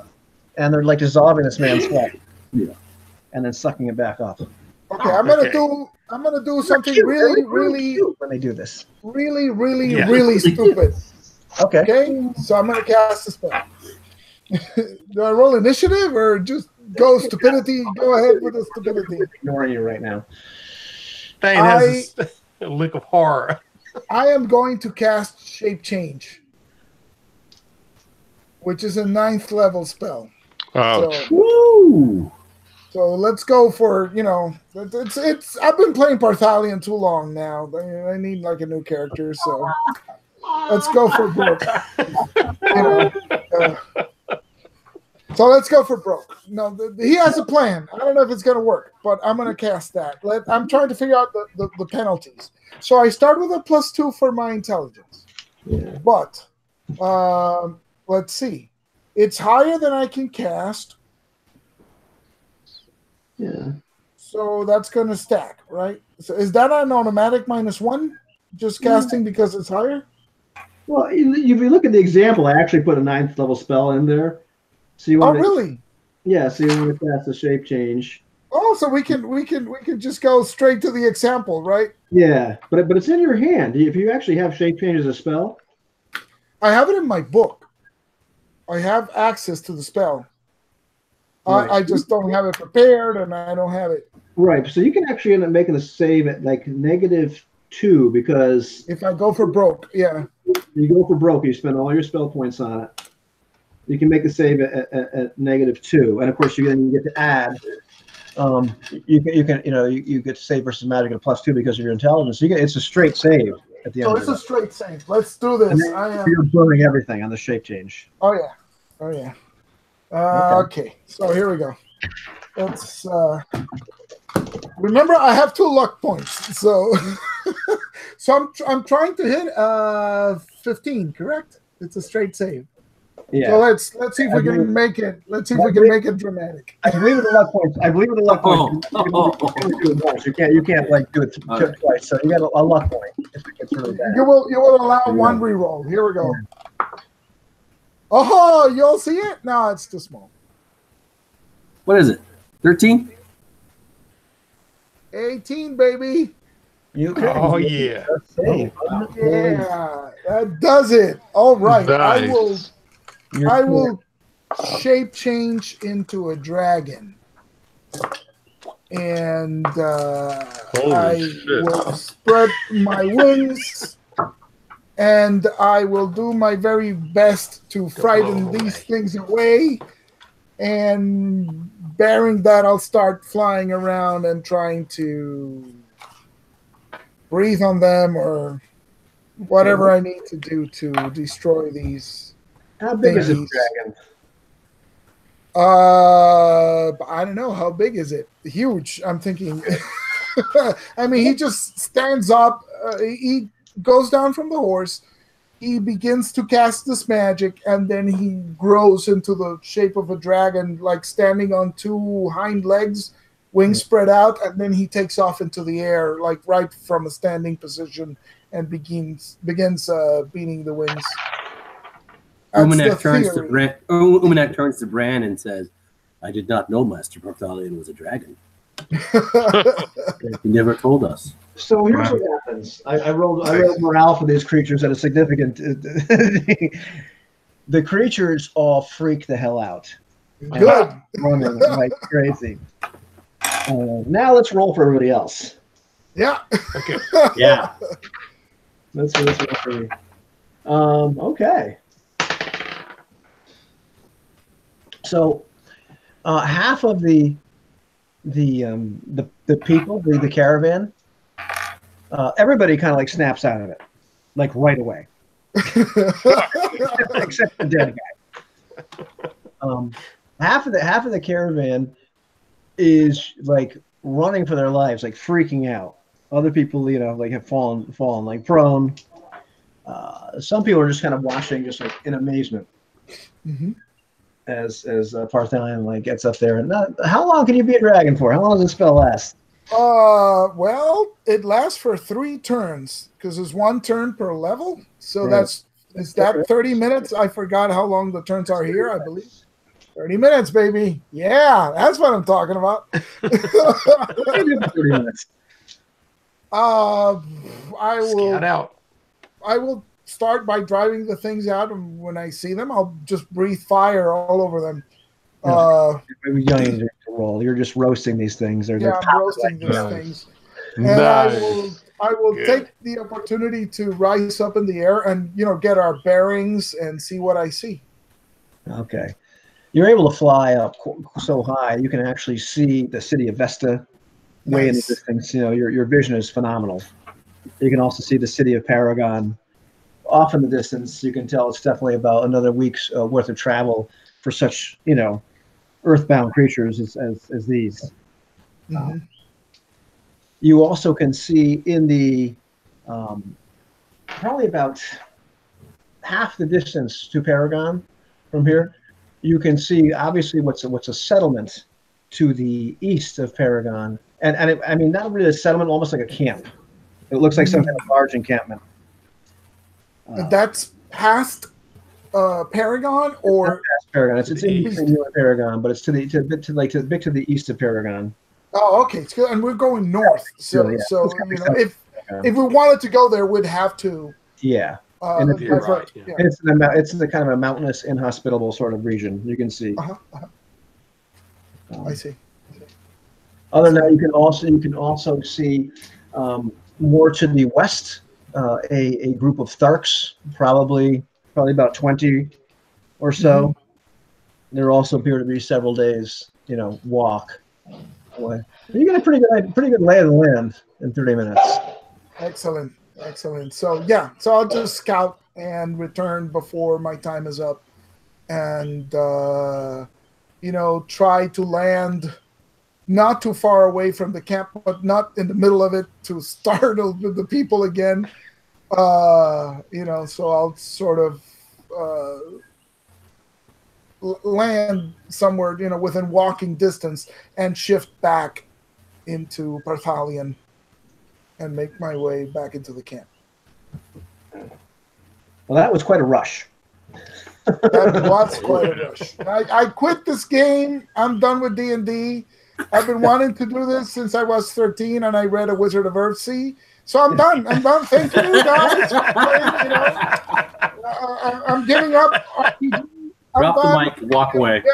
and they're like dissolving this man's sweat, and then sucking it back up. Okay, I'm gonna do something really when they do this. Really stupid. Okay, so I'm gonna cast a spell. Do I roll initiative or just go stupidity? Go ahead with the stupidity. Ignoring you right now. Thane has a lick of horror. I am going to cast Shape Change, which is a 9th level spell. So let's go for, it's I've been playing Barthalion too long now. I need like a new character, so let's go for broke. So let's go for broke. No, he has a plan. I don't know if it's going to work, but I'm going to cast that. I'm trying to figure out the penalties. So I start with a +2 for my intelligence. Yeah. But let's see. It's higher than I can cast. Yeah. So that's going to stack, right? So is that an automatic -1? Just casting because it's higher? Well, if you look at the example, I actually put a 9th level spell in there. So you want really? Yeah. So you want to cast a shape change. Oh, so we can just go straight to the example, right? Yeah, but it's in your hand. If you actually have shape change as a spell, I have it in my book. I have access to the spell. Right. I just don't have it prepared, and I don't have it. Right. So you can actually end up making a save at like -2 because if I go for broke, yeah. You go for broke. You spend all your spell points on it. You can make a save at -2, and of course you get to add. You get to save versus magic at a +2 because of your intelligence. So it's a straight save at the end. So it's a straight save. Let's do this. You're burning everything on the shape change. Oh yeah. Okay. So here we go. Let's remember I have 2 luck points. So I'm trying to hit 15. Correct? It's a straight save. Yeah. So let's see if we can make it. Let's see if we can make it dramatic. I believe in the luck points. You can't like do it twice. So you got a luck point if it gets really bad. You will allow 1 reroll. Here we go. Oh, you'll see it? No, it's too small. What is it? 13? 18, baby. Oh yeah. Yeah, that does it. All right. Nice. I will shape change into a dragon. And I will spread my wings and I will do my very best to frighten these things away. And bearing that, I'll start flying around and trying to breathe on them or whatever I need to do to destroy these. How big is this dragon? I don't know. How big is it? Huge. I'm thinking. I mean, he just stands up. He goes down from the horse. He begins to cast this magic, and then he grows into the shape of a dragon, like standing on two hind legs, wings spread out, and then he takes off into the air, like right from a standing position, and begins beating the wings. Umanak turns to Bran and says, "I did not know Master Barthalion was a dragon. He never told us." So here's what happens. I rolled morale for these creatures at a significant. The creatures all freak the hell out. Good. Running like crazy. Now let's roll for everybody else. Yeah. Okay. Yeah. Let's roll for you. Okay. So half of the people, the caravan, everybody kind of like snaps out of it, like right away, except the dead guy. Half of the caravan is like running for their lives, like freaking out. Other people, like have fallen like prone. Some people are just kind of watching, just like in amazement. Mm-hmm. As Barthalion like gets up there. And how long can you be a dragon for? How long does this spell last? Well, it lasts for 3 turns because there's 1 turn per level. So right. Is that 30 minutes? I forgot how long the turns are here, I believe. 30 minutes, baby. Yeah, that's what I'm talking about. 30 minutes. I will start by driving the things out, and when I see them, I'll just breathe fire all over them. You don't need to roll. You're just roasting these things. I'm roasting these things. And Nice. I will take the opportunity to rise up in the air and get our bearings and see what I see. Okay. You're able to fly up so high you can actually see the city of Vesta way in the distance. Your vision is phenomenal. You can also see the city of Paragon off in the distance. You can tell it's definitely about another week's worth of travel for such earthbound creatures as these. Mm-hmm. You also can see in the probably about half the distance to Paragon from here. You can see obviously what's a settlement to the east of Paragon, and I mean not really a settlement, almost like a camp. It looks like some kind of large encampment. That's past Paragon, or past Paragon. It's in between you and Paragon, but it's to the east of Paragon. Oh, okay, it's good. And we're going north, so yeah. So if we wanted to go there, we'd have to. Yeah. And it's in the kind of a mountainous, inhospitable sort of region. You can see. I see. Other than that, you can also see more to the west a group of Tharks, probably about 20 or so. Mm-hmm. There also appear to be several days, walk away. You get a pretty good lay of the land in 30 minutes. Excellent. So I'll just scout and return before my time is up, and try to land not too far away from the camp, but not in the middle of it to startle the people again. So I'll sort of land somewhere, within walking distance, and shift back into Barthalion and make my way back into the camp. Well, that was quite a rush. That was quite a rush. I quit this game. I'm done with D&D. I've been wanting to do this since I was 13, and I read A Wizard of Earthsea. So I'm done. Thank you, guys. I'm giving up. Drop the mic and walk away.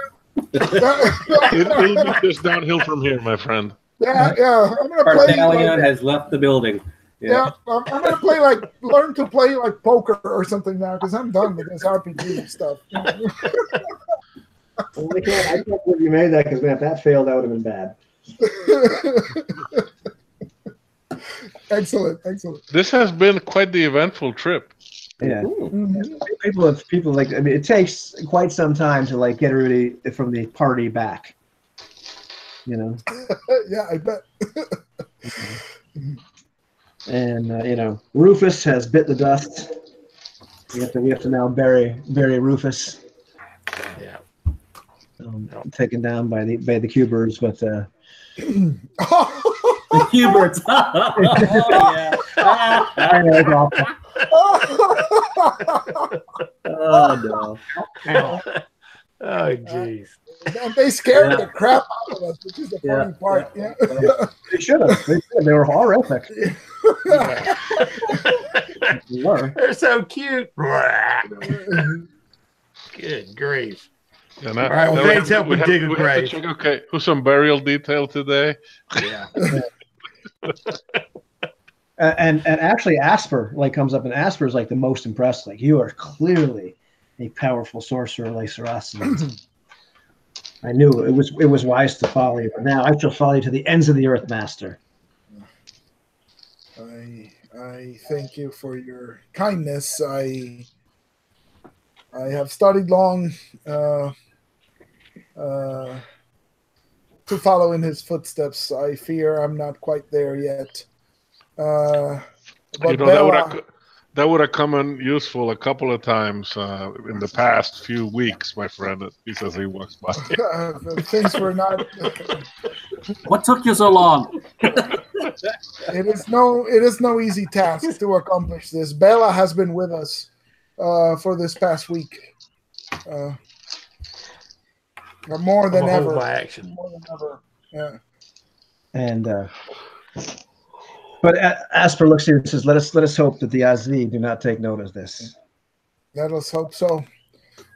It'll be just downhill from here, my friend. Yeah. I'm gonna play. Barthalion has left the building. Yeah, I'm gonna learn to play like poker or something now because I'm done with this RPG stuff. Well, I can't believe you made that because if that failed, that would have been bad. Excellent. This has been quite the eventful trip. Yeah. Mm-hmm. People like. I mean, it takes quite some time to like get everybody from the party back. You know. Yeah, I bet. And Rufus has bit the dust. We have to now bury Rufus. Yeah. Taken down by the Cubers, but the Cubers. I know, it's awful. Oh no. Oh jeez. And they scared the crap out of us, which is the funny part. Yeah. They should have. They were horrific. They're so cute. Good grief. All right, well, thanks help with dig a grave. Okay, who's some burial detail today? Yeah. And actually, Asper comes up, and Asper is the most impressed. You are clearly a powerful sorcerer like Saracen. I knew it was wise to follow you, but now I shall follow you to the ends of the earth, Master. I thank you for your kindness. I have studied long to follow in his footsteps. I fear I'm not quite there yet. But that would have come in useful a couple of times in the past few weeks, my friend. He says he walks by. Things were not. What took you so long? It is no easy task to accomplish this. Bella has been with us for this past week. More than ever. By action. More than ever. Yeah. And but Asper looks here and says, "Let us hope that the Azi do not take note of this." Let us hope so.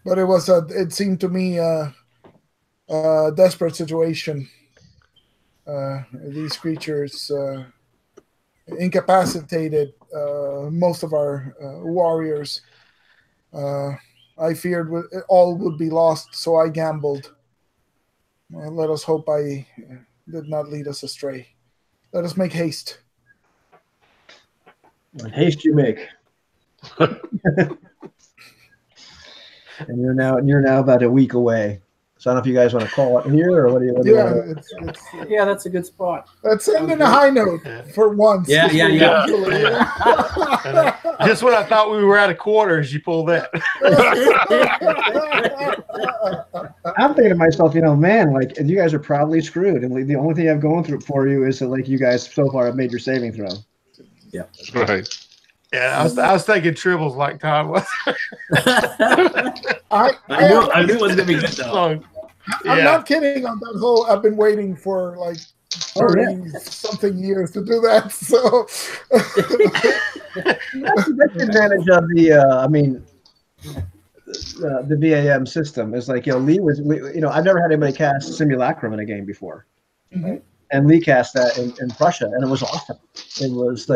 But it seemed to me a desperate situation. These creatures incapacitated most of our warriors. I feared all would be lost, so I gambled. Let us hope I did not lead us astray. Let us make haste. What haste you make. And you're now about a week away. So I don't know if you guys want to call it here or what do you want? Yeah, that's a good spot. Let's end in a high note for once. Yeah. Just when I thought we were out of quarters, you pulled that. I'm thinking to myself, man, you guys are probably screwed, and the only thing I've going through for you is that you guys so far have made your saving throw. Yeah, right. Yeah, I was thinking tribbles like Todd was. I knew it was gonna be good though. I'm not kidding on that whole. I've been waiting for 30 something years to do that. So that's the advantage of the VAM system is Lee was I've never had anybody cast Simulacrum in a game before. Mm-hmm. And Lee cast that in Prussia, and it was awesome. It was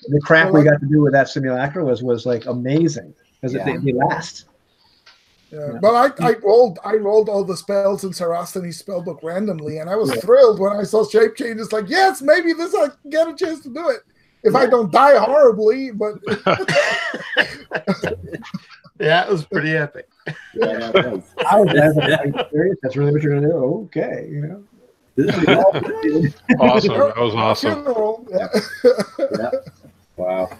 the crap we got to do with that Simulacra was amazing because they last. Yeah. But I rolled all the spells in Saraceni's spellbook randomly, and I was thrilled when I saw shape changes. Yes, maybe this I get a chance to do it if I don't die horribly. But yeah, it was pretty epic. Yeah, I was serious. That's really what you're gonna do? Okay, Awesome. That was awesome. Yeah. Wow.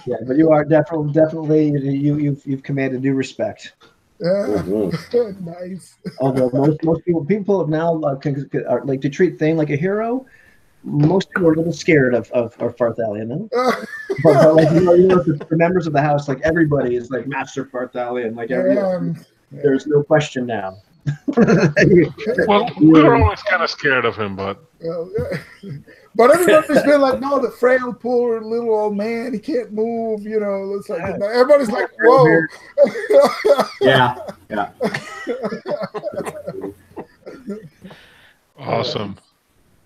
Yeah, but you are definitely you've commanded due respect. Yeah. Nice. Although most people have now to treat Thane like a hero. Most people are a little scared of Farthalia, no? but the members of the house, everybody is Master Farthalia, there's no question now. Well, we're always kind of scared of him, but but everybody's been no, the frail, poor little old man, he can't move. It's everybody's whoa. Yeah. Awesome.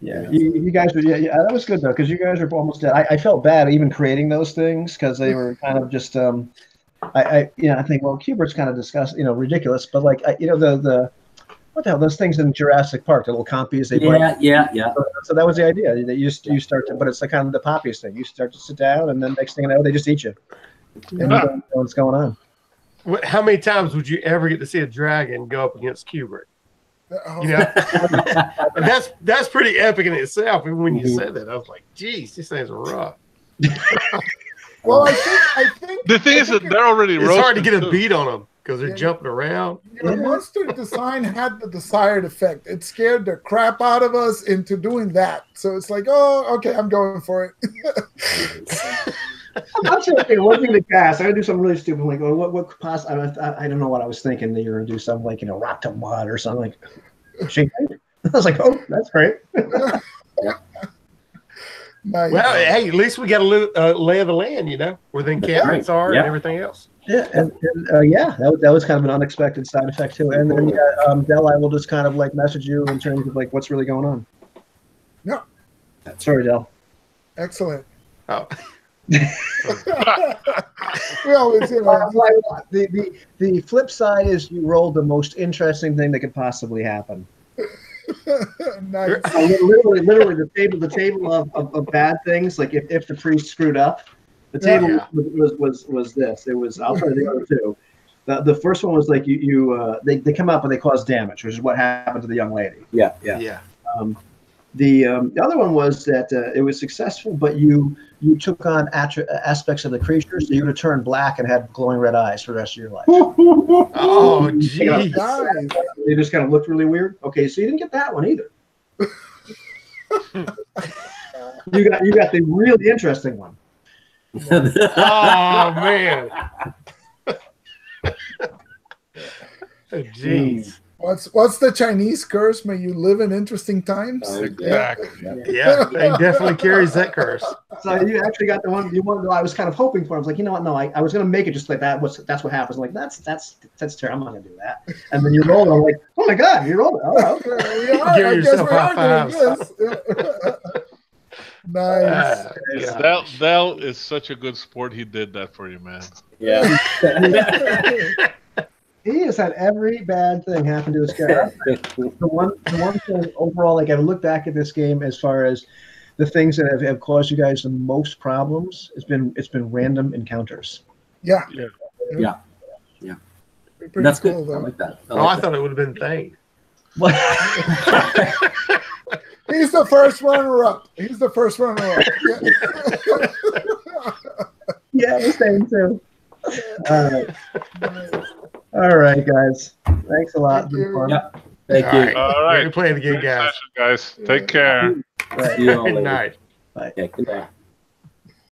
Yeah, you guys were that was good though because you guys are almost dead. I felt bad even creating those things because they were kind of just I think well Kubert's kind of ridiculous, but like the what the hell those things in Jurassic Park, the little compies they bite. Yeah. So that was the idea that you start to, but it's like kind of the poppies thing. You start to sit down and then next thing you know they just eat you. And you don't know what's going on. How many times would you ever get to see a dragon go up against Kubert? You know, that's pretty epic in itself. And when you said that, I was like, "Geez, these things are rough." Well, I think the thing is that they're already. It's hard to get a beat on them because they're jumping around. The monster design had the desired effect. It scared the crap out of us into doing that. So it's like, oh, okay, I'm going for it. I'm saying, okay, one thing to cast. I'm gonna do something really stupid. Like, what could possibly? I don't know what I was thinking. That you're gonna do something like rock to mud or something like. Shake. I was like, oh, that's great. Nice. Well, hey, at least we got a lay of the land, where the encampments are and everything else. Yeah, and that was kind of an unexpected side effect too. And then Del, I will just kind of like message you in terms of like what's really going on. Yeah. Sorry, Del. Excellent. Oh. We always, the flip side is you rolled the most interesting thing that could possibly happen. Nice. Literally the table of bad things. Like if the priest screwed up, the table was this. It was I'll try the other two. The first one was like they come up and they cause damage, which is what happened to the young lady. Yeah. The other one was that it was successful, but you took on aspects of the creature, so you would have turned black and had glowing red eyes for the rest of your life. Oh, geez. They just kind of looked really weird. Okay, so you didn't get that one either. You got the really interesting one. Oh, man. Jeez. What's the Chinese curse? May you live in interesting times. Exactly. Yeah, it definitely carries that curse. So you actually got the one you wanted. I was kind of hoping for. I was like, you know what? No, I was going to make it just like that. That's what happens. I'm like that's terrible. I'm not going to do that. And then you roll. I'm like, oh my god, you rolled it. Oh, okay. Give yourself high fives. Nice. Del is such a good sport. He did that for you, man. Yeah. He has had every bad thing happen to his character. the one thing overall, like I look back at this game as far as the things that have caused you guys the most problems, it's been random encounters. Yeah. That's cool, good. though. I like that. I thought it would have been Thane. He's the first runner-up. Yeah, the same too. All right, guys. Thanks a lot. Thank you. Yep. Thank you. All right. We're playing again, guys. Take care. See you all Good later. night. Bye. Okay, good night.